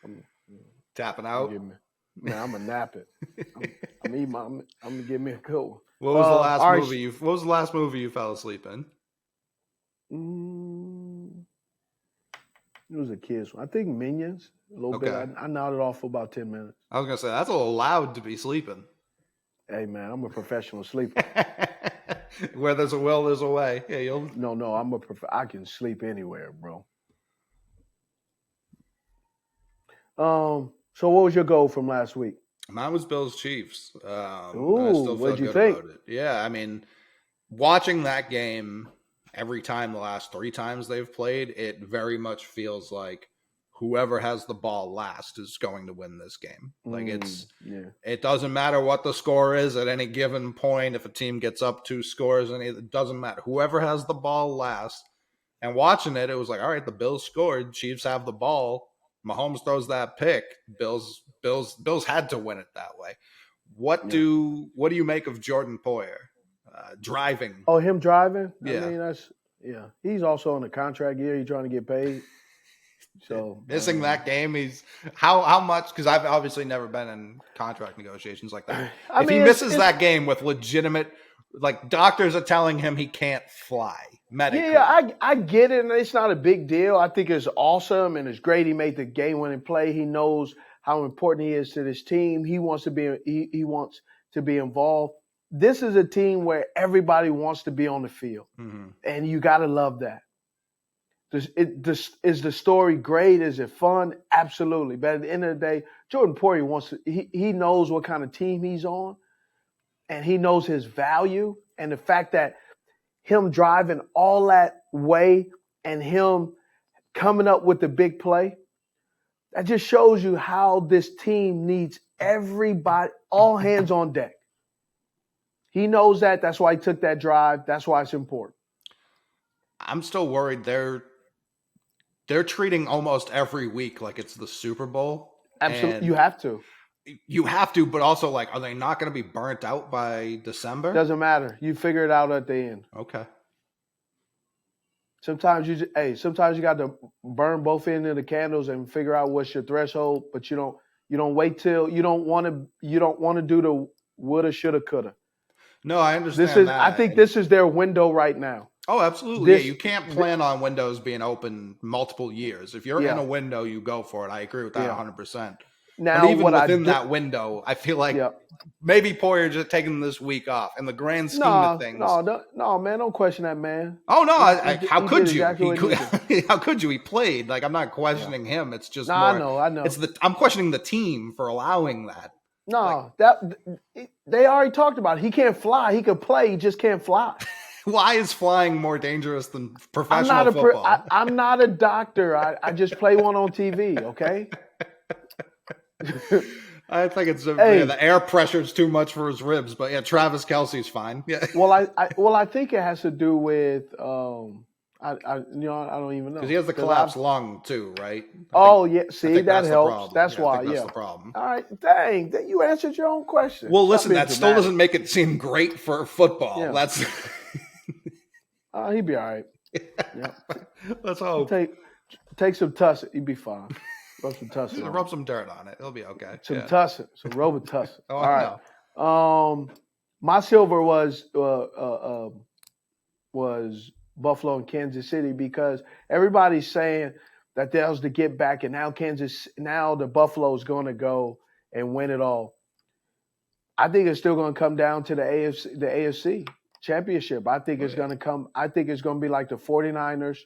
I'm tapping out. I'm gonna nap it. I'm gonna give me a good one. What was the last movie you fell asleep in? It was a kid's one. I think Minions. A little bit. I nodded off for about 10 minutes. I was gonna say that's a little loud to be sleeping. Hey man, I'm a professional sleeper. Where there's a will, there's a way. Yeah, you'll. No, I can sleep anywhere, bro. So what was your goal from last week? Mine was Bills Chiefs. What'd you think? About it. Yeah, I mean, watching that game every time the last 3 times they've played, it very much feels like whoever has the ball last is going to win this game. Like it doesn't matter what the score is at any given point. If a team gets up 2 scores, it doesn't matter. Whoever has the ball last. And watching it, it was like, all right, the Bills scored. Chiefs have the ball. Mahomes throws that pick. Bills had to win it that way. What do you make of Jordan Poyer driving? Oh, him driving? Yeah. I mean, he's also on a contract year. He's trying to get paid. So missing that game, he's how much? Because I've obviously never been in contract negotiations like that. If he misses that game with legitimate, like doctors are telling him he can't fly medically. Yeah, I get it, and it's not a big deal. I think it's awesome and it's great. He made the game-winning play. He knows how important he is to this team. He wants to be. He wants to be involved. This is a team where everybody wants to be on the field, and you got to love that. Is the story great? Is it fun? Absolutely. But at the end of the day, Jordan Poyer wants to. He knows what kind of team he's on, and he knows his value. And the fact that him driving all that way and him coming up with the big play, that just shows you how this team needs everybody, all hands on deck. He knows that. That's why he took that drive. That's why it's important. I'm still worried they're treating almost every week like it's the Super Bowl. Absolutely. You have to. You have to, but also, like, are they not going to be burnt out by December? Doesn't matter. You figure it out at the end. Okay. Sometimes you got to burn both ends of the candles and figure out what's your threshold, but you don't wait till you don't want to do the woulda, shoulda, coulda. No, I understand that. I think this is their window right now. Oh, absolutely. You can't plan on windows being open multiple years. If you're in a window, you go for it. I agree with that 100%. Now, but even within that window, I feel like maybe Poyer just taking this week off in the grand scheme of things. No, man, don't question that man. Oh no, how could you? How could you? He played. Like, I'm not questioning him. It's just I know. I'm questioning the team for allowing that. No, they already talked about it. He can't fly. He could play. He just can't fly. Why is flying more dangerous than professional football? I'm not a doctor. I just play one on TV. Okay. I think it's the air pressure is too much for his ribs, but yeah, Travis Kelce's fine. Yeah. Well, I think it has to do with I don't even know because he has the collapsed lung too, right? See, that helps. That's why. That's the problem. All right, dang, you answered your own question. Well, listen, that still doesn't make it seem great for football. Yeah. That's he'd be all right. Yeah. Let's hope. Take some tussin. He'd be fine. Rub some tussin. Rub some dirt on it. It'll be okay. Some tussin. Some Robitussin. All right. My silver was Buffalo and Kansas City because everybody's saying that was to get back, and now the Buffalo's going to go and win it all. I think it's still going to come down to the AFC championship. I think it's going to come. I think it's going to be like the 49ers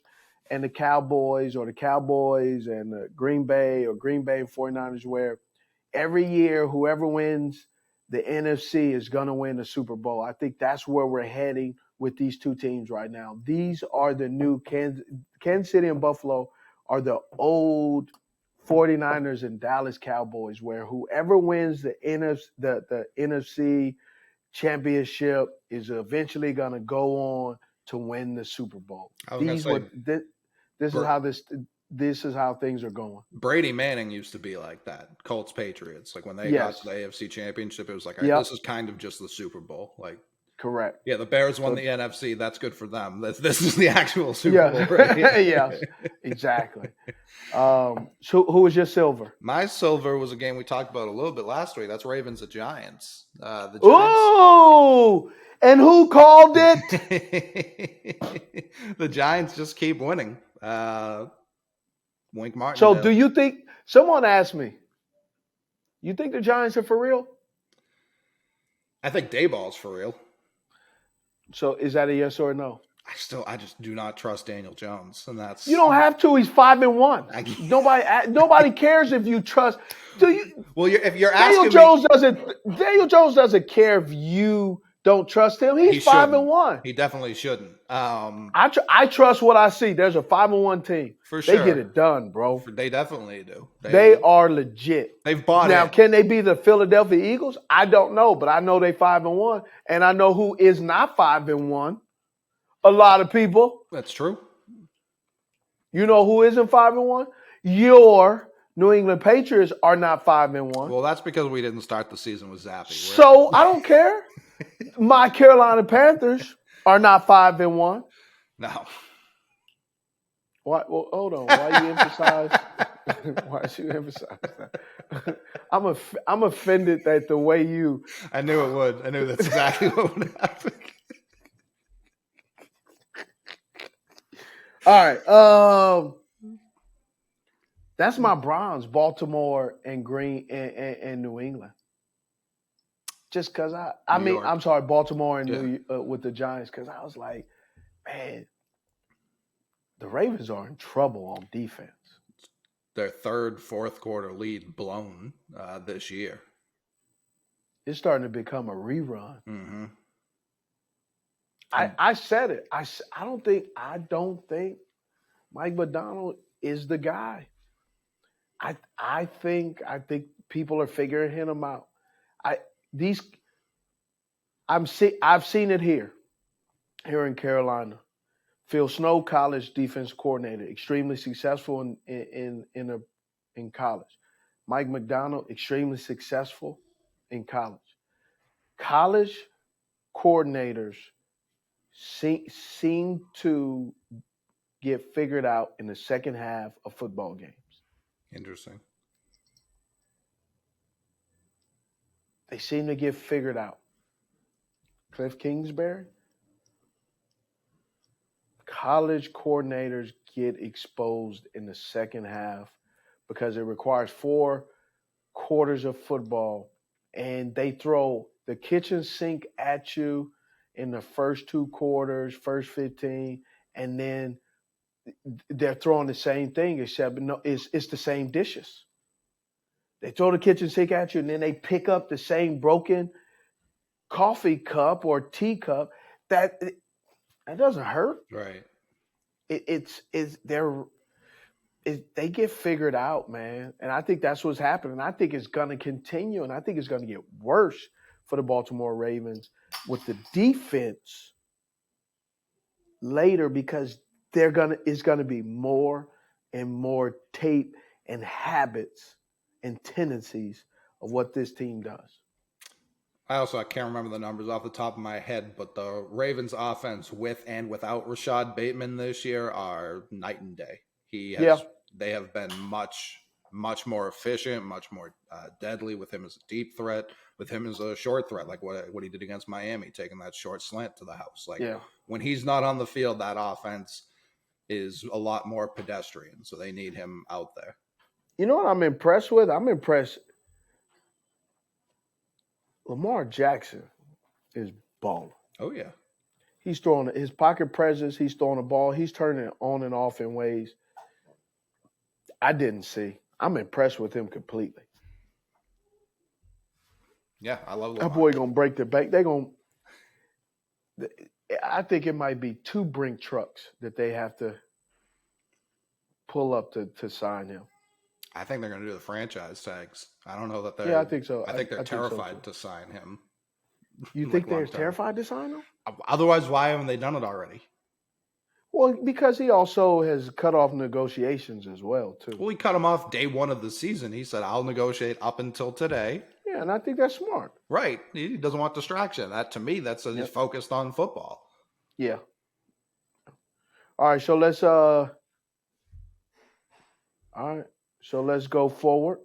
and the Cowboys, or the Cowboys and the Green Bay, or Green Bay and 49ers, where every year whoever wins the NFC is going to win the Super Bowl. I think that's where we're heading with these two teams right now. These are the new Kansas City and Buffalo are the old 49ers and Dallas Cowboys, where whoever wins the NFC championship is eventually going to go on to win the Super Bowl. This is how things are going. Brady Manning used to be like that. Colts Patriots, like when they got to the AFC championship, it was like, this is kind of just the Super Bowl. Like, correct. Yeah, the Bears won the NFC. That's good for them. This is the actual Super Bowl. Right? Yes, exactly. So who was your silver? My silver was a game we talked about a little bit last week. That's Ravens at Giants. The Giants. Oh, and who called it? The Giants just keep winning. Wink Martin. So do you think, someone asked me, you think the Giants are for real? I think Dayball's for real. So is that a yes or a no? I just do not trust Daniel Jones, and that's. You don't have to. He's 5-1. Nobody cares if you trust. Do you? Well, if you're asking Daniel Jones doesn't care if you don't trust him. He's 5-1. He definitely shouldn't. I trust what I see. There's a 5-1 team. For sure, they get it done, bro. They definitely do. They are legit. They've bought now. it. Can they be the Philadelphia Eagles? I don't know, but I know they 5-1, and I know who is not 5-1. A lot of people. That's true. You know who isn't 5-1? Your New England Patriots are not 5-1. Well, that's because we didn't start the season with Zappe. So I don't care. My Carolina Panthers are not 5-1. No. Why? Well, hold on. Why you emphasize? Why you emphasize that? I'm offended that the way you. I knew it would. I knew that's exactly what would happen. All right. That's my Browns, Baltimore and New England. Just because I'm sorry, Baltimore and with the Giants, because I was like, man, the Ravens are in trouble on defense. Their third, fourth quarter lead blown this year. It's starting to become a rerun. Mm-hmm. I said it. I don't think Mike Macdonald is the guy. I think people are figuring him out. I've seen it here in Carolina. Phil Snow, college defense coordinator, extremely successful in college. Mike Macdonald, extremely successful in college. College coordinators seem to get figured out in the second half of football games. Interesting. They seem to get figured out. Cliff Kingsbury. College coordinators get exposed in the second half because it requires 4 quarters of football, and they throw the kitchen sink at you in the first 2 quarters, first 15, and then they're throwing the same thing, except no, it's the same dishes. They throw the kitchen sink at you, and then they pick up the same broken coffee cup or teacup. That doesn't hurt. Right. They get figured out, man. And I think that's what's happening. I think it's going to continue, and I think it's going to get worse for the Baltimore Ravens with the defense later, because it's going to be more and more tape and habits and tendencies of what this team does. I can't remember the numbers off the top of my head, but the Ravens offense with and without Rashad Bateman this year are night and day. They have been much, much more efficient, much more deadly with him as a deep threat, with him as a short threat, like what he did against Miami, taking that short slant to the house. When he's not on the field, that offense is a lot more pedestrian. So they need him out there. You know what I'm impressed with? I'm impressed. Lamar Jackson is balling. Oh, yeah. He's throwing his pocket presence. He's throwing the ball. He's turning it on and off in ways I didn't see. I'm impressed with him completely. Yeah, I love Lamar. That boy gonna break the bank. I think it might be 2 brink trucks that they have to pull up to sign him. I think they're going to do the franchise tags. I don't know that they're. Yeah, I think so. I think they're terrified think so to sign him. You think they're terrified to sign him? Otherwise, why haven't they done it already? Well, because he also has cut off negotiations as well, too. Well, he cut him off day 1 of the season. He said, "I'll negotiate up until today." Yeah, and I think that's smart. Right. He doesn't want distraction. That, to me, that's he's focused on football. Yeah. All right, so let's go forward.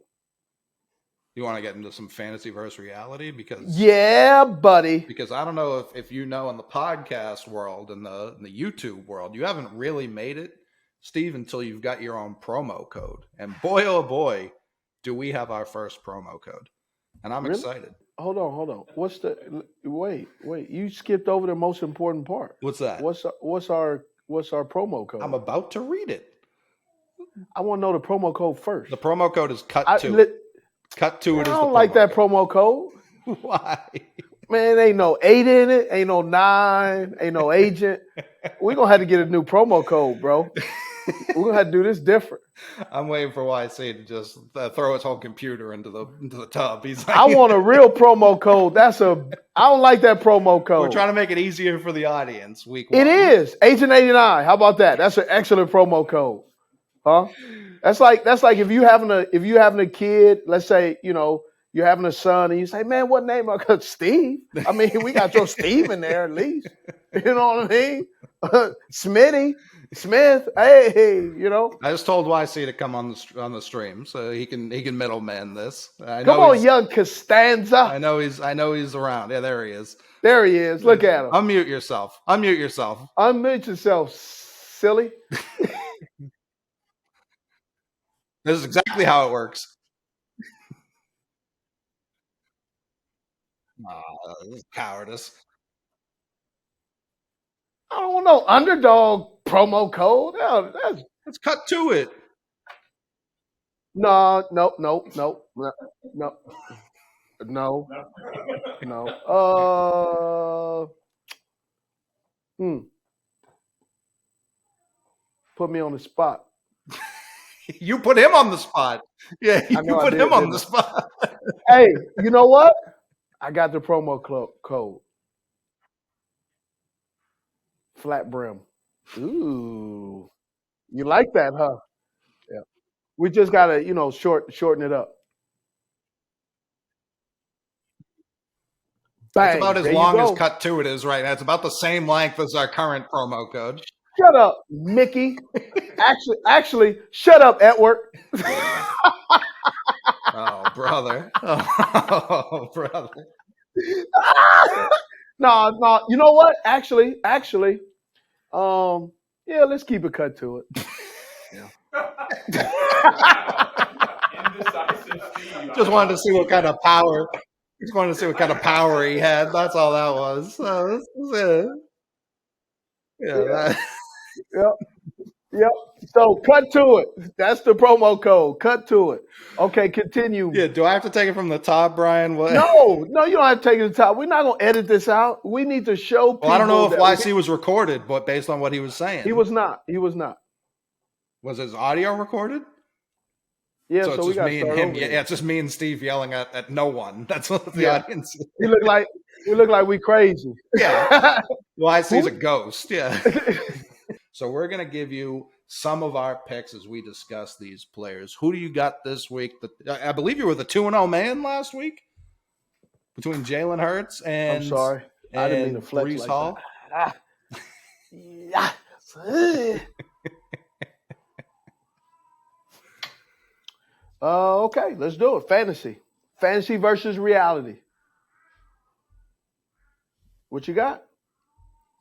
You want to get into some fantasy versus reality? Yeah, buddy. Because I don't know if you know, in the podcast world and the YouTube world, you haven't really made it, Steve, until you've got your own promo code. And boy, oh boy, do we have our first promo code. And I'm excited. Hold on. Wait. You skipped over the most important part. What's that? What's our promo code? I'm about to read it. I want to know the promo code first. The promo code is cut to. Cut to it. I don't like that promo code. Why? Man, ain't no 8 in it. Ain't no 9. Ain't no agent. We're going to have to get a new promo code, bro. We're going to have to do this different. I'm waiting for YC to just throw his whole computer into the tub. He's like, I want a real promo code. I don't like that promo code. We're trying to make it easier for the audience. Week 1. It is. Agent 89. How about that? That's an excellent promo code. Huh? That's like if you having a kid, let's say, you're having a son and you say, man, what name? Because Steve. I mean, we got your Steve in there at least. You know what I mean? Smith. Hey. I just told YC to come on the stream so he can middleman this. Come on, young Costanza. I know he's around. Yeah, there he is. There he is. Look at him. Unmute yourself. Unmute yourself, silly. This is exactly how it works. This is cowardice. I don't want no underdog promo code. Let's cut to it. No. Put me on the spot. You put him on the spot. Yeah, you put him on the spot. Hey, you know what? I got the promo code. Flat brim. Ooh. You like that, huh? Yeah. We just got to, shorten it up. Bang. It's about as long as cut to it is right now. It's about the same length as our current promo code. Shut up, Mickey. Actually, shut up, Edward. Oh, brother. Oh, brother. No. You know what? Actually, let's keep it cut to it. Just wanted to see what kind of power. Just wanted to see what kind of power he had. That's all that was. So this is it. Yeah. Yep. So cut to it. That's the promo code. Cut to it. Okay, continue. Yeah. Do I have to take it from the top, Brian? What? No, you don't have to take it to the top. We're not going to edit this out. We need to show people. Well, I don't know if YC was recorded, but based on what he was saying. He was not. Was his audio recorded? Yeah, so we got me and him. Yeah, it's just me and Steve yelling at no one. That's what the audience is. We look like we crazy. Yeah. YC's a ghost. Yeah. So we're going to give you some of our picks as we discuss these players. Who do you got this week? I believe you were the 2-0 man last week between Jalen Hurts and I'm sorry. I didn't mean to flex Breece like Hall. That. Okay, let's do it. Fantasy versus reality. What you got?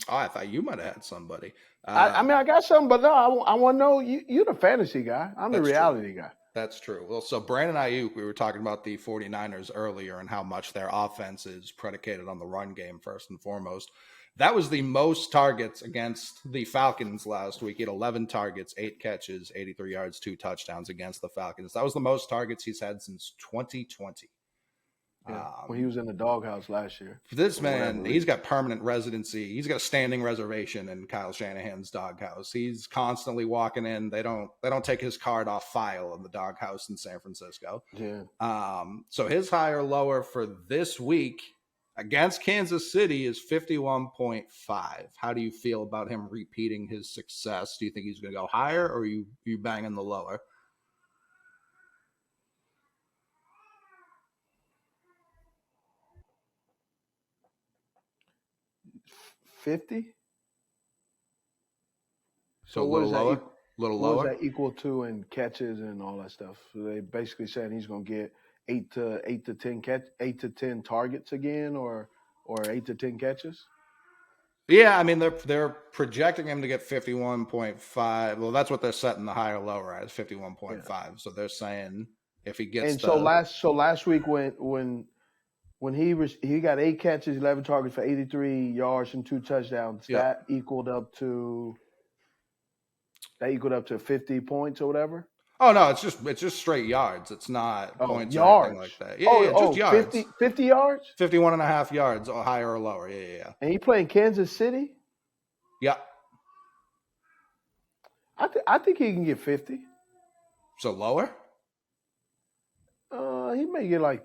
Oh, I thought you might have had somebody. I mean, I got something, but no, I want to know you're the fantasy guy. I'm the That's true. reality guy. That's true. Well, so Brandon Aiyuk, we were talking about the 49ers earlier and how much their offense is predicated on the run game first and foremost. That was the most targets against the Falcons last week. He had 11 targets, 8 catches, 83 yards, 2 touchdowns against the Falcons. That was the most targets he's had since 2020. Yeah, when he was in the doghouse last year. This man, he's got permanent residency. He's got a standing reservation in Kyle Shanahan's doghouse. He's constantly walking in. They don't take his card off file in the doghouse in San Francisco. Yeah. So his high or lower for this week against Kansas City is 51.5. How do you feel about him repeating his success? Do you think he's going to go higher, or are you banging the lower? 50. So a little lower. What is that equal to in catches and all that stuff? So they basically saying he's going to get 8 to 10 targets again, or 8 to 10 catches. Yeah, I mean they're projecting him to get 51.5. Well, that's what they're setting the higher lower as 51.5. Yeah. So they're saying if he gets so last week when he got 8 catches, 11 targets for 83 yards and 2 touchdowns, that equaled up to 50 points or whatever. Oh no, it's just straight yards. It's not points yards. or anything like that. Yeah, just yards. 50 yards? 51.5 yards or higher or lower. Yeah. And he playing Kansas City? Yeah. I think he can get 50. So lower? He may get like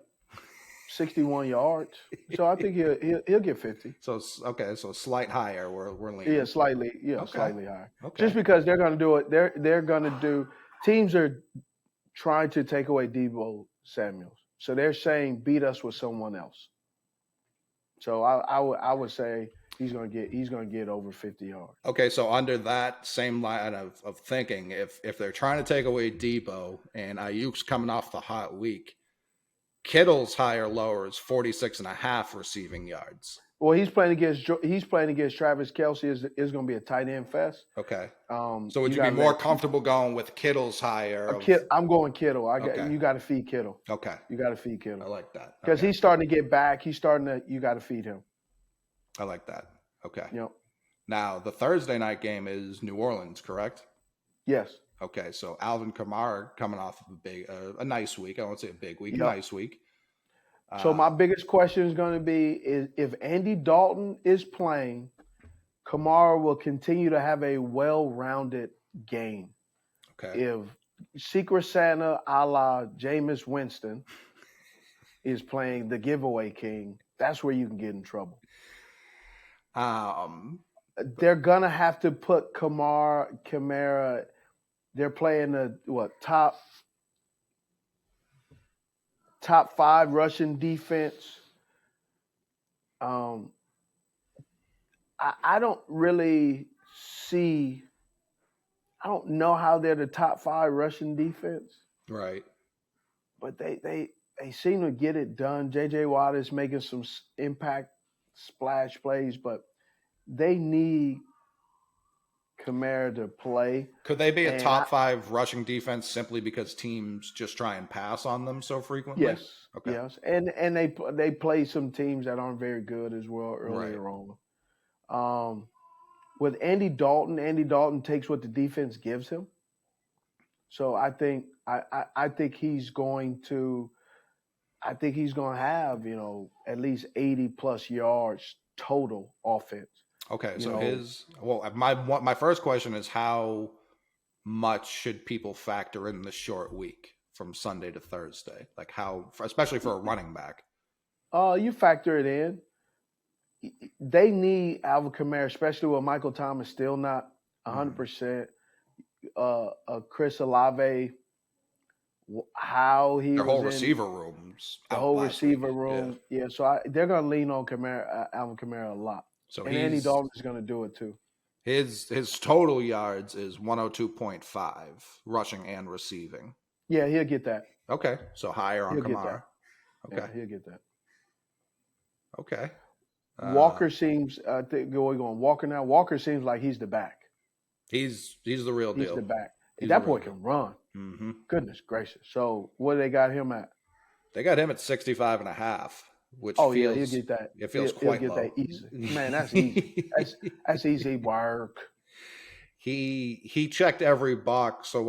61 yards. So I think he'll get 50. So okay, so slight higher. We're leaning. Yeah, slightly. Yeah, okay. Slightly higher. Okay. Just because they're going to do it. They're going to do. Teams are trying to take away Deebo Samuels, so they're saying beat us with someone else. So I would say he's going to get over 50 yards. Okay, so under that same line of thinking, if they're trying to take away Deebo and Aiyuk's coming off the hot week, Kittle's higher lower is 46.5 receiving yards. Well, he's playing against Travis Kelce. Is going to be a tight end fest. Okay. So would you be more comfortable going with Kittle's higher? I'm going Kittle. You got to feed Kittle. Okay. You got to feed Kittle. I like that because he's starting to get back. You got to feed him. I like that. Okay. Yep. Now the Thursday night game is New Orleans, correct? Yes. Okay. So Alvin Kamara coming off of a nice week. I won't say a big week. Yep. A nice week. So my biggest question is going to be is if Andy Dalton is playing, Kamara will continue to have a well-rounded game. Okay. If Secret Santa a la Jameis Winston is playing the giveaway king, that's where you can get in trouble. They're going to have to put Kamara, they're playing the top 5 rushing defense. I don't really see. I don't know how they're the top 5 rushing defense. Right. But they seem to get it done. J.J. Watt is making some impact splash plays, but they need Kamara to play. Could they be a top 5 rushing defense simply because teams just try and pass on them so frequently? Yes. Okay. Yes. And they play some teams that aren't very good as well earlier on. With Andy Dalton takes what the defense gives him. So I think he's going to have, at least 80 plus yards total offense. Okay, so my first question is how much should people factor in the short week from Sunday to Thursday? Like how, especially for a running back? You factor it in. They need Alvin Kamara, especially with Michael Thomas still not 100%. Chris Olave, how he their was whole receiver rooms. The whole receiver room. Yeah, so they're going to lean on Alvin Kamara a lot. So Andy Dalton is going to do it too. His total yards is 102.5 rushing and receiving. Yeah, he'll get that. Okay, so higher on Kamara. Okay, yeah, he'll get that. Okay. Walker seems going on Walker now. Walker seems like he's the back. He's the real deal. He's the back. He's that boy can run. Mm-hmm. Goodness gracious. So what they got him at? They got him at 65.5, which he'll feels get that. It feels he'll quite get low. that easy. Man, that's easy. That's easy work. He checked every box. So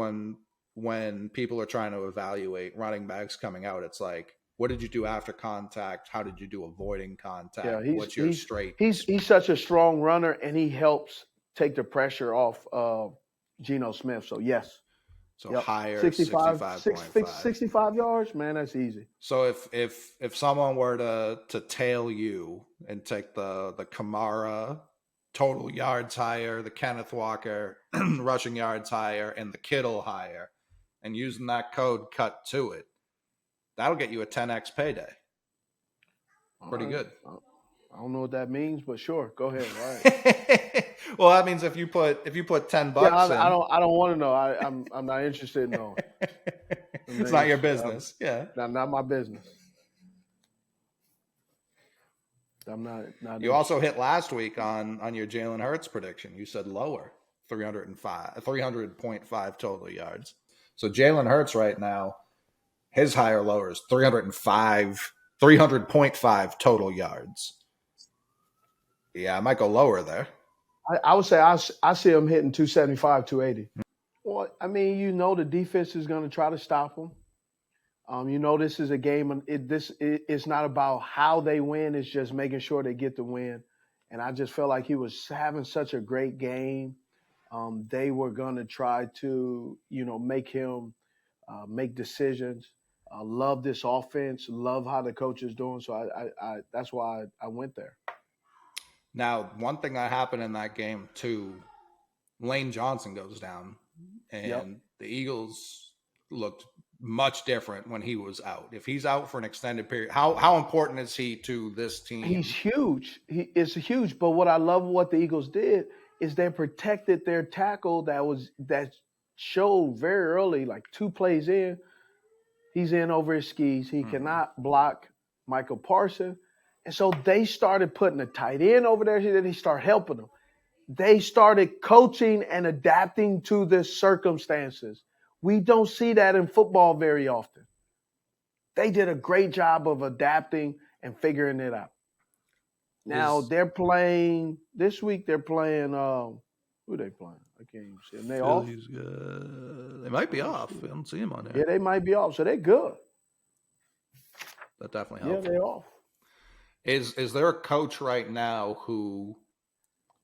when people are trying to evaluate running backs coming out, it's like, what did you do after contact? How did you do avoiding contact? Yeah, what's your straight? He's such a strong runner, and he helps take the pressure off Geno Smith. So yes. So higher, 65 yards, man, that's easy. So if someone were to tail you and take the Kamara total yards higher, the Kenneth Walker rushing yards higher, and the Kittle higher, and using that code cut to it, that'll get you a 10x payday. Pretty good. I don't know what that means, but sure, go ahead. All right. Well, that means if you put $10, I don't want to know. I'm not interested in knowing. It's not your business. Not my business. I'm not. You also hit last week on your Jalen Hurts prediction. You said lower, 300.5 total yards. So Jalen Hurts right now, his higher lower is 300.5 total yards. Yeah, I might go lower there. I would say I see him hitting 275, 280. Well, I mean, the defense is going to try to stop him. This is a game. It's not about how they win. It's just making sure they get the win. And I just felt like he was having such a great game. They were going to try to, make him make decisions. Love this offense. Love how the coach is doing. So I that's why I went there. Now, one thing that happened in that game too, Lane Johnson goes down, and the Eagles looked much different when he was out. If he's out for an extended period, how important is he to this team? He's huge. It's huge. But what I love what the Eagles did is they protected their tackle that showed very early, like 2 plays in, he's in over his skis. He cannot block Michael Parsons. And so they started putting a tight end over there. Then he started helping them. They started coaching and adapting to the circumstances. We don't see that in football very often. They did a great job of adapting and figuring it out. Now they're playing this week. They're playing who are they playing? I can't even see them. They off? They might be off. I don't see them on there. Yeah, they might be off. So they're good. That definitely helps. Yeah, they're off. Is there a coach right now who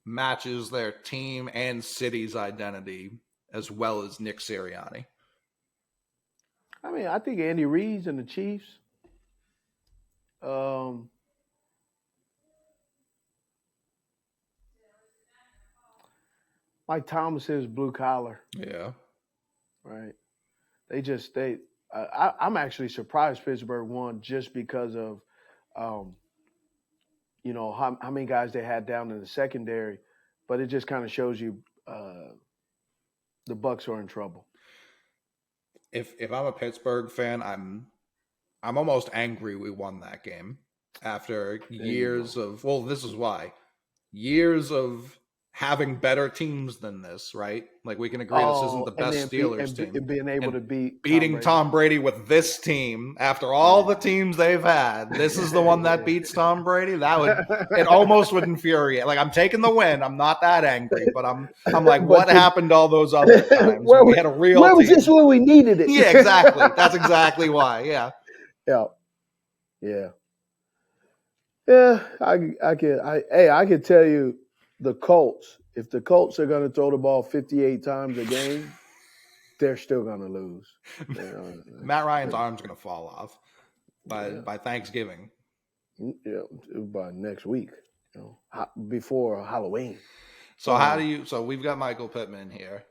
matches their team and city's identity as well as Nick Sirianni? I mean, I think Andy Reid's and the Chiefs. Mike Thomas is blue collar. Yeah. Right. I'm actually surprised Pittsburgh won just because of, how many guys they had down in the secondary, but it just kind of shows you the Bucs are in trouble. If I'm a Pittsburgh fan, I'm almost angry we won that game after years of, this is why, years of having better teams than this, right? Like we can agree this isn't the best Steelers team. And being able to beating Tom Brady with this team after all the teams they've had. This is the one that beats Tom Brady. It almost would infuriate. Like I'm taking the win. I'm not that angry, but I'm like, what happened all those other times? We had a real Where was team. this when we needed it? Yeah, exactly. That's exactly why. Yeah. Yeah. I could tell you the Colts, if the Colts are going to throw the ball 58 times a game, they're still going to lose. Matt Ryan's arm's going to fall off by Thanksgiving. Yeah, by next week, before Halloween. So so we've got Michael Pittman here.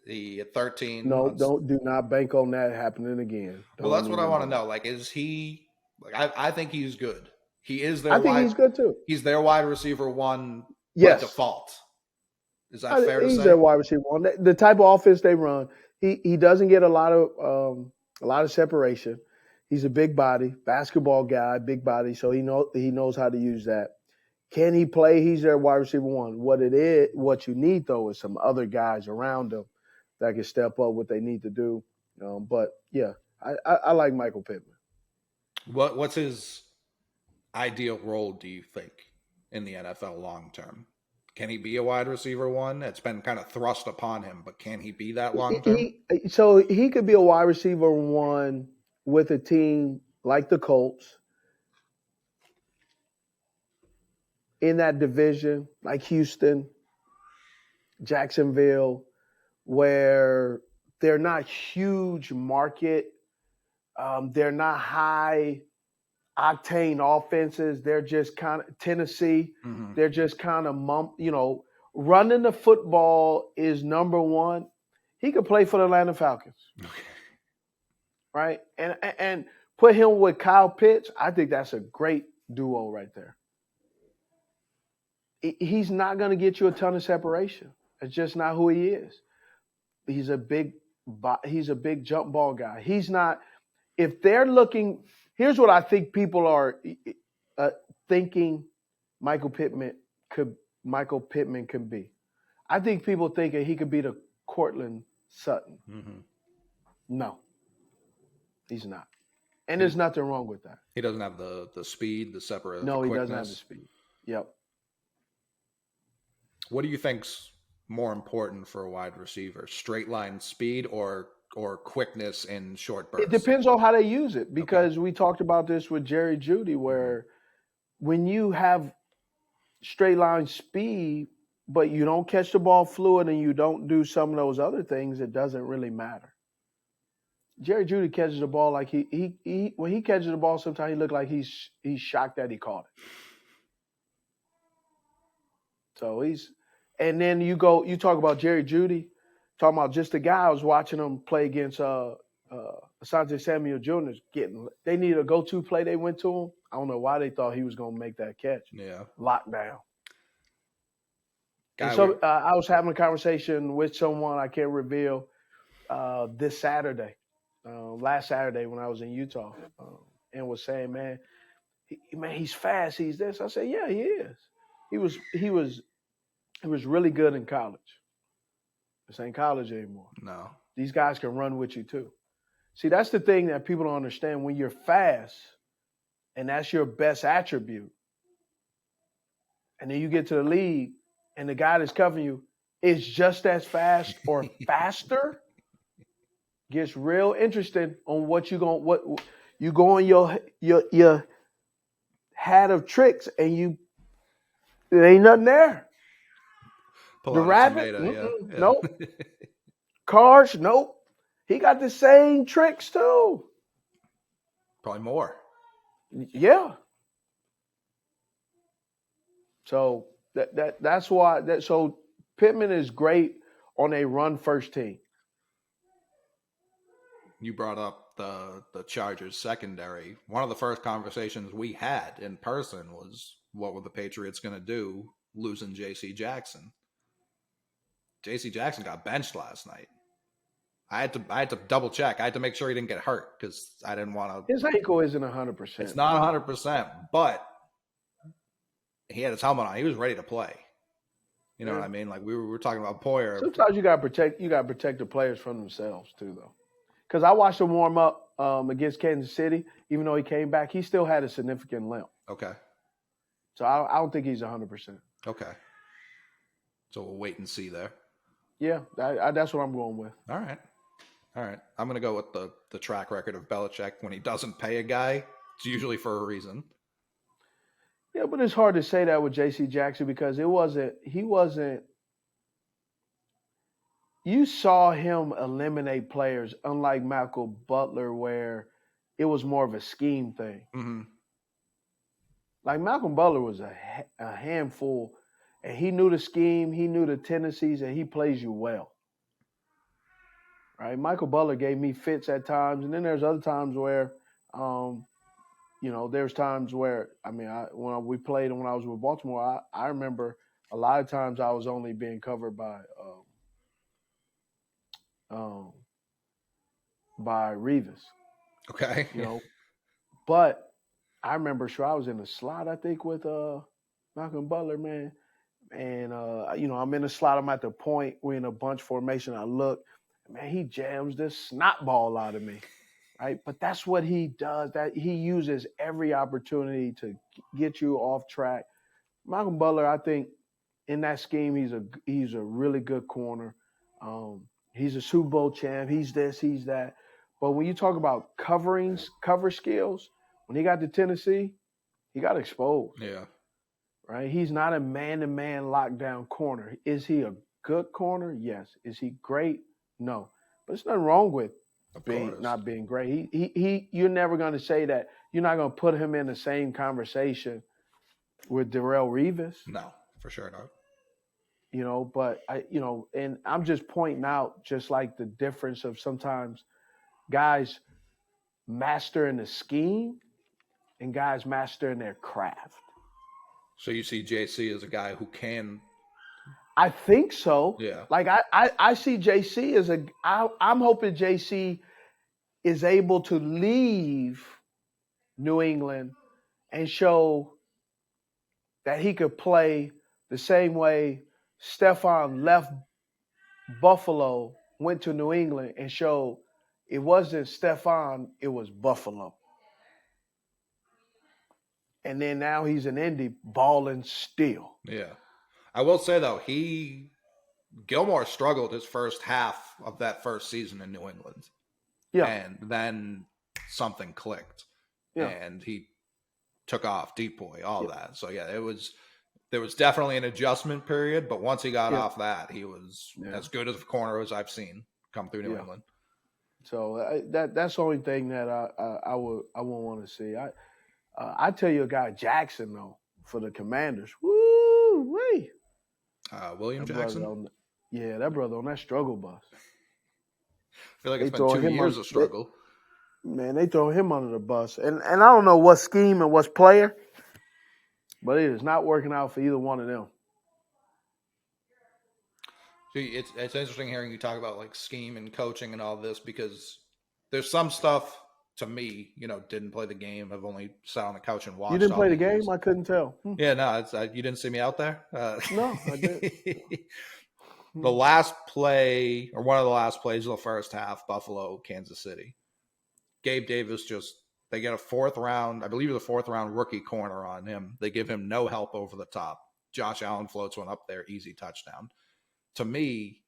The 13. No, do not bank on that happening again. Well, that's what I want to know. Like, is he, I think he's good. He is their I think he's good too. He's their wide receiver one. Yes. By default. Is that fair to say? He's their wide receiver one. The type of offense they run, he doesn't get a lot of separation. He's a big body, basketball guy, big body, so he knows how to use that. Can he play? He's their wide receiver one. What you need though is some other guys around him that can step up what they need to do. But yeah, I like Michael Pittman. What's his ideal role, do you think, in the NFL long term? Can he be a wide receiver one? It's been kind of thrust upon him, but can he be that long term? So he could be a wide receiver one with a team like the Colts in that division, like Houston, Jacksonville, where they're not huge market. They're not high octane offenses. They're just kind of Tennessee. Mm-hmm. They're just kind of running the football is number one. He could play for the Atlanta Falcons, right? And put him with Kyle Pitts. I think that's a great duo right there. He's not going to get you a ton of separation. It's just not who he is. He's a big jump ball guy. He's not. If they're looking, here's what I think people are thinking Michael Pittman can be. I think people thinking he could be the Cortland Sutton. Mm-hmm. No, he's not. And there's nothing wrong with that. He doesn't have the speed, the separate. No, the he doesn't have the speed. Yep. What do you think's more important for a wide receiver? Straight line speed or quickness in short bursts? It depends on how they use it, because we talked about this with Jerry Jeudy, where when you have straight line speed, but you don't catch the ball fluid and you don't do some of those other things, it doesn't really matter. Jerry Jeudy catches the ball like he when he catches the ball, sometimes he look like he's shocked that he caught it. So and then you talk about Jerry Jeudy, talking about just the guy. I was watching him play against Asante Samuel Jr. They needed a go-to play. They went to him. I don't know why they thought he was going to make that catch. Yeah. Lockdown. So I was having a conversation with someone I can't reveal this Saturday, last Saturday when I was in Utah, and was saying, man, he's fast. He's this. I said, yeah, he is. He was really good in college. This ain't college anymore. No. These guys can run with you too. See, that's the thing that people don't understand. When you're fast and that's your best attribute, and then you get to the league and the guy that's covering you is just as fast or faster, gets real interesting on what you go on your hat of tricks, and there ain't nothing there. Pull the rabbit, tomato, yeah. Nope. Cars, nope. He got the same tricks too. Probably more. Yeah. So that's why so Pittman is great on a run first team. You brought up the Chargers secondary. One of the first conversations we had in person was, what were the Patriots going to do losing J.C. Jackson? J.C. Jackson got benched last night. I had to double check. I had to make sure he didn't get hurt because I didn't want to. His ankle isn't 100%. It's not 100%, but he had his helmet on. He was ready to play. You know what I mean? Like we were talking about Poyer. Sometimes you got to protect the players from themselves too, though. Because I watched him warm up against Kansas City. Even though he came back, he still had a significant limp. Okay. So I don't think he's 100%. Okay. So we'll wait and see there. Yeah, that's what I'm going with. All right. I'm going to go with the track record of Belichick. When he doesn't pay a guy, it's usually for a reason. Yeah, but it's hard to say that with J.C. Jackson because he wasn't. You saw him eliminate players, unlike Malcolm Butler, where it was more of a scheme thing. Mm-hmm. Like Malcolm Butler was a handful, and he knew the scheme, he knew the tendencies, and he plays you well. Right? Michael Butler gave me fits at times, and then there's other times where, there's times where, when we played and when I was with Baltimore, I remember a lot of times I was only being covered by Revis. Okay. But I remember I was in the slot, I think, with Malcolm Butler, man. And I'm in the slot. I'm at the point. We're in a bunch formation. I look, man, he jams this snot ball out of me, right? But that's what he does. That he uses every opportunity to get you off track. Malcolm Butler, I think, in that scheme, he's a really good corner. He's a Super Bowl champ. He's this, he's that. But when you talk about cover skills, when he got to Tennessee, he got exposed. Yeah. Right? He's not a man-to-man lockdown corner. Is he a good corner? Yes. Is he great? No. But there's nothing wrong with not being great. You're never going to say that. You're not going to put him in the same conversation with Darrelle Revis. No, for sure not. But and I'm just pointing out just like the difference of sometimes guys mastering the scheme and guys mastering their craft. So you see JC as a guy who can. I think so. Yeah. Like I see JC as I'm hoping JC is able to leave New England and show that he could play the same way Stephon left Buffalo, went to New England, and showed it wasn't Stephon, it was Buffalo. And then now he's in Indy balling still. Yeah. I will say, though, Gilmore struggled his first half of that first season in New England. Yeah. And then something clicked. Yeah. And he took off, deep boy, all that. So, yeah, there was definitely an adjustment period. But once he got off that, he was as good as a corner as I've seen come through New England. So that's the only thing that I won't want to see. I tell you a guy, Jackson, though, for the Commanders. Woo-wee. William Jackson? That brother on that struggle bus. I feel like it's been 2 years of struggle. They throw him under the bus. And I don't know what scheme and what's player, but it is not working out for either one of them. See, it's interesting hearing you talk about like scheme and coaching and all this because there's some stuff to me, didn't play the game. I've only sat on the couch and watched. You didn't play the game? I couldn't tell. Yeah, no, you didn't see me out there? No, I didn't. The last play, or one of the last plays of the first half, Buffalo, Kansas City. Gabe Davis they get a fourth round rookie corner on him. They give him no help over the top. Josh Allen floats one up there, easy touchdown. To me,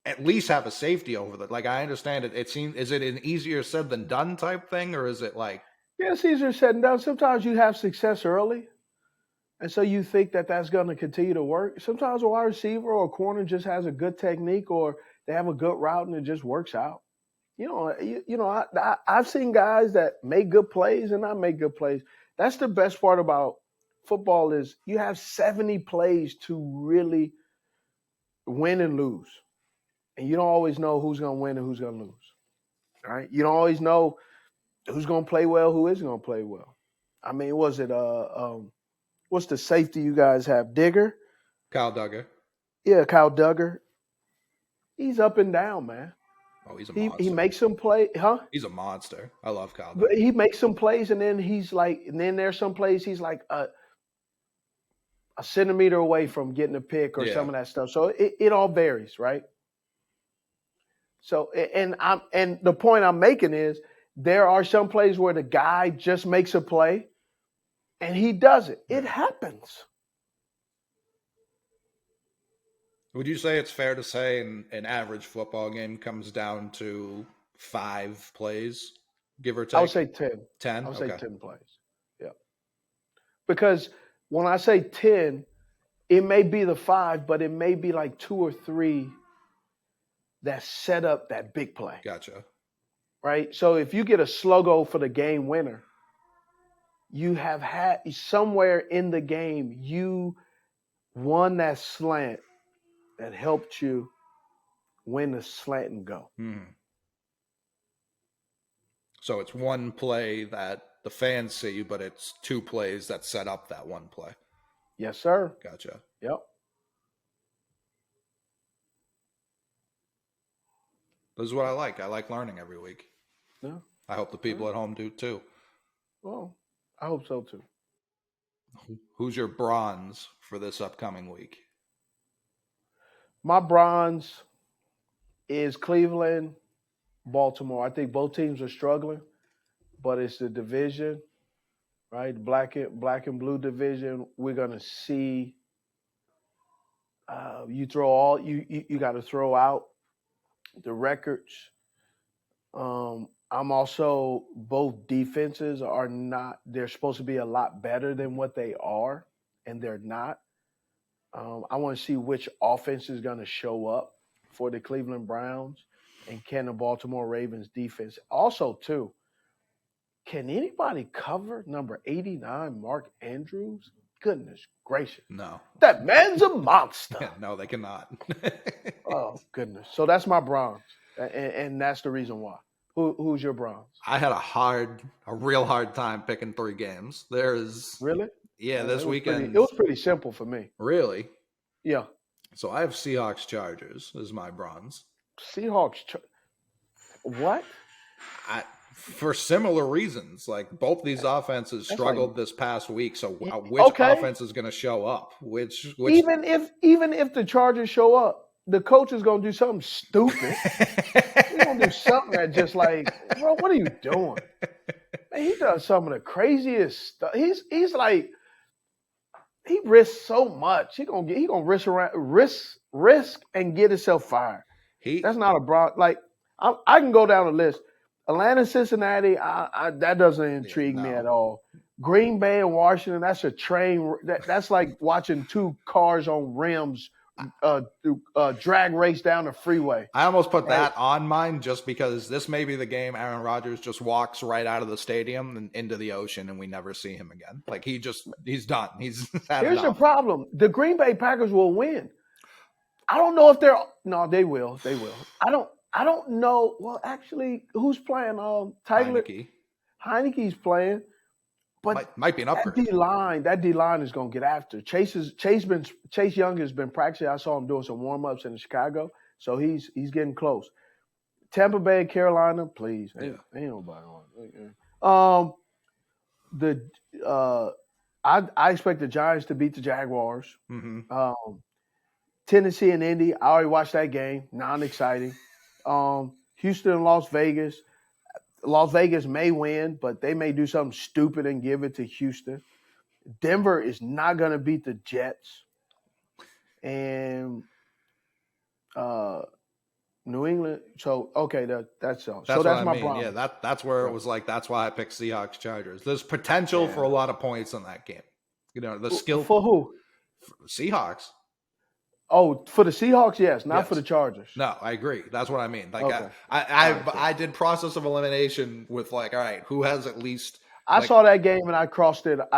at least have a safety over that. Like, I understand it. Is it an easier said than done type thing, or is it like? Yeah, it's easier said than done. Sometimes you have success early, and so you think that that's going to continue to work. Sometimes a wide receiver or a corner just has a good technique, or they have a good route and it just works out. I've seen guys that make good plays and not make good plays. That's the best part about football is you have 70 plays to really win and lose. And you don't always know who's going to win and who's going to lose. All right? You don't always know who's going to play well, who isn't going to play well. I mean, was it what's the safety you guys have? Digger? Kyle Duggar. Yeah, Kyle Duggar. He's up and down, man. Oh, he's a monster. He makes some play, huh? He's a monster. I love Kyle Duggar. But he makes some plays, and then there's some plays he's like a centimeter away from getting a pick or some of that stuff. So it all varies, right? So and the point I'm making is there are some plays where the guy just makes a play and he does it. It happens. Would you say it's fair to say an average football game comes down to 5 plays, give or take? I would say 10. 10? I would say 10 plays. Yeah. Because when I say 10, it may be the 5, but it may be like 2 or 3 that set up that big play. Gotcha. Right? So if you get a sluggo for the game winner, you have had somewhere in the game, you won that slant that helped you win the slant and go. Mm-hmm. So it's one play that the fans see, but it's 2 plays that set up that one play. Yes, sir. Gotcha. Yep. This is what I like. I like learning every week. Yeah. I hope the people at home do too. Well, I hope so too. Who's your bronze for this upcoming week? My bronze is Cleveland, Baltimore. I think both teams are struggling, but it's the division, right? Black and blue division. We're gonna see. You got to throw out the records. I'm also both defenses are not. They're supposed to be a lot better than what they are, and they're not. I want to see which offense is going to show up for the Cleveland Browns, and can the Baltimore Ravens defense also too. Can anybody cover number 89, Mark Andrews? Goodness gracious. No. That man's a monster. No, they cannot. Oh, goodness. So that's my bronze, and that's the reason why. Who's your bronze? I had a real hard time picking 3 games. Really? Yeah, this weekend. It was pretty simple for me. Really? Yeah. So I have Seahawks Chargers as my bronze. Seahawks. What? For similar reasons, like both these offenses struggled this past week. So which offense is going to show up? Which even if the Chargers show up, the coach is going to do something stupid. He's going to do something that just like, bro, what are you doing? Man, he does some of the craziest stuff. He's like, he risks so much. He gonna risk and get himself fired. That's not a broad. Like I can go down the list. Atlanta, Cincinnati, that doesn't intrigue me at all. Green Bay and Washington, that's a train. That's like watching 2 cars on rims drag race down the freeway. I almost put that on mine just because this may be the game Aaron Rodgers just walks right out of the stadium and into the ocean and we never see him again. Like he's done. Here's the problem. The Green Bay Packers will win. I don't know if they will. They will. I don't know. Well, actually, who's playing? Heineke's playing. But might be an upgrade. That D line is going to get after. Chase Young has been practicing. I saw him doing some warm ups in Chicago, so he's getting close. Tampa Bay, Carolina, please. Ain't nobody on. I expect the Giants to beat the Jaguars. Mm-hmm. Tennessee and Indy. I already watched that game. Non-exciting. Houston and Las Vegas. Las Vegas may win, but they may do something stupid and give it to Houston. Denver is not going to beat the Jets. And New England. So, okay, that's all. That's my problem. Yeah, that's where it was like, that's why I picked Seahawks Chargers. There's potential for a lot of points in that game. You know, the skill. For who? Seahawks. Oh, for the Seahawks, yes, not for the Chargers. No, I agree. That's what I mean. Like, okay. I did process of elimination with like, all right, who has at least. I saw that game and I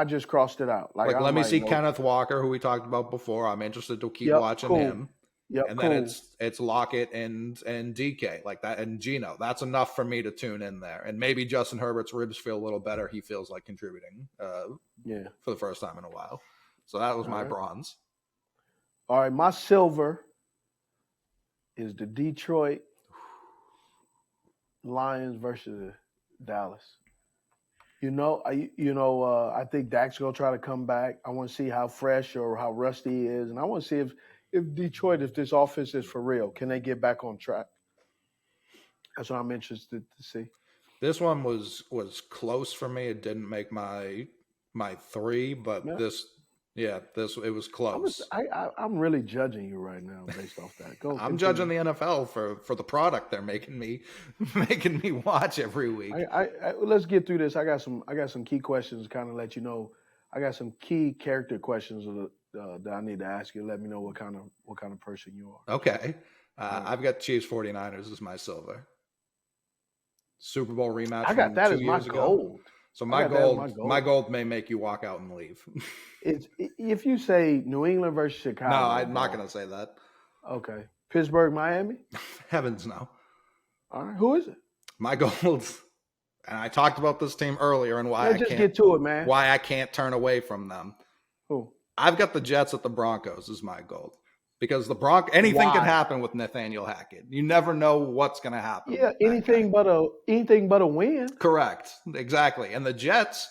just crossed it out. Like let me see Kenneth Walker, who we talked about before. I'm interested to keep watching him. Yep, and then it's Lockett and DK like that and Geno. That's enough for me to tune in there. And maybe Justin Herbert's ribs feel a little better. He feels like contributing. For the first time in a while. So that was my bronze. All right, my silver is the Detroit Lions versus Dallas. I think Dak's gonna try to come back. I want to see how fresh or how rusty he is, and I want to see if Detroit, if this offense is for real, can they get back on track? That's what I'm interested to see. This one was close for me. It didn't make my 3, but it was close. I'm really judging you right now based off that. I'm judging the NFL for the product they're making me watch every week. Let's get through this. I got some key questions to kind of let you know. I got some key character questions that I need to ask you. Let me know what kind of person you are. Okay. I've got Chiefs 49ers as my silver. Super Bowl rematch. I got that as my gold. So my gold may make you walk out and leave. If you say New England versus Chicago. No, I'm not going to say that. Okay. Pittsburgh, Miami? Heavens no. All right. Who is it? My gold, and I talked about this team earlier and why get to it, man. Why I can't turn away from them. Who? I've got the Jets at the Broncos as my gold. Because anything can happen with Nathaniel Hackett. You never know what's going to happen. Yeah, anything but a win. Correct. Exactly. And the Jets,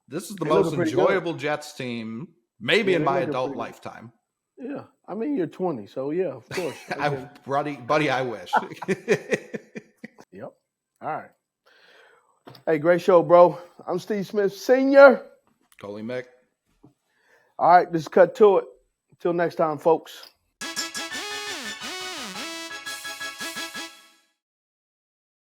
This is the They most looking pretty good. enjoyable Jets team, maybe Yeah, in they my looking adult pretty good. lifetime. Yeah, I mean you're 20, so yeah, of course. Buddy, I wish. Yep. All right. Hey, great show, bro. I'm Steve Smith Sr. Coley Mick. All right, let's cut to it. Until next time, folks.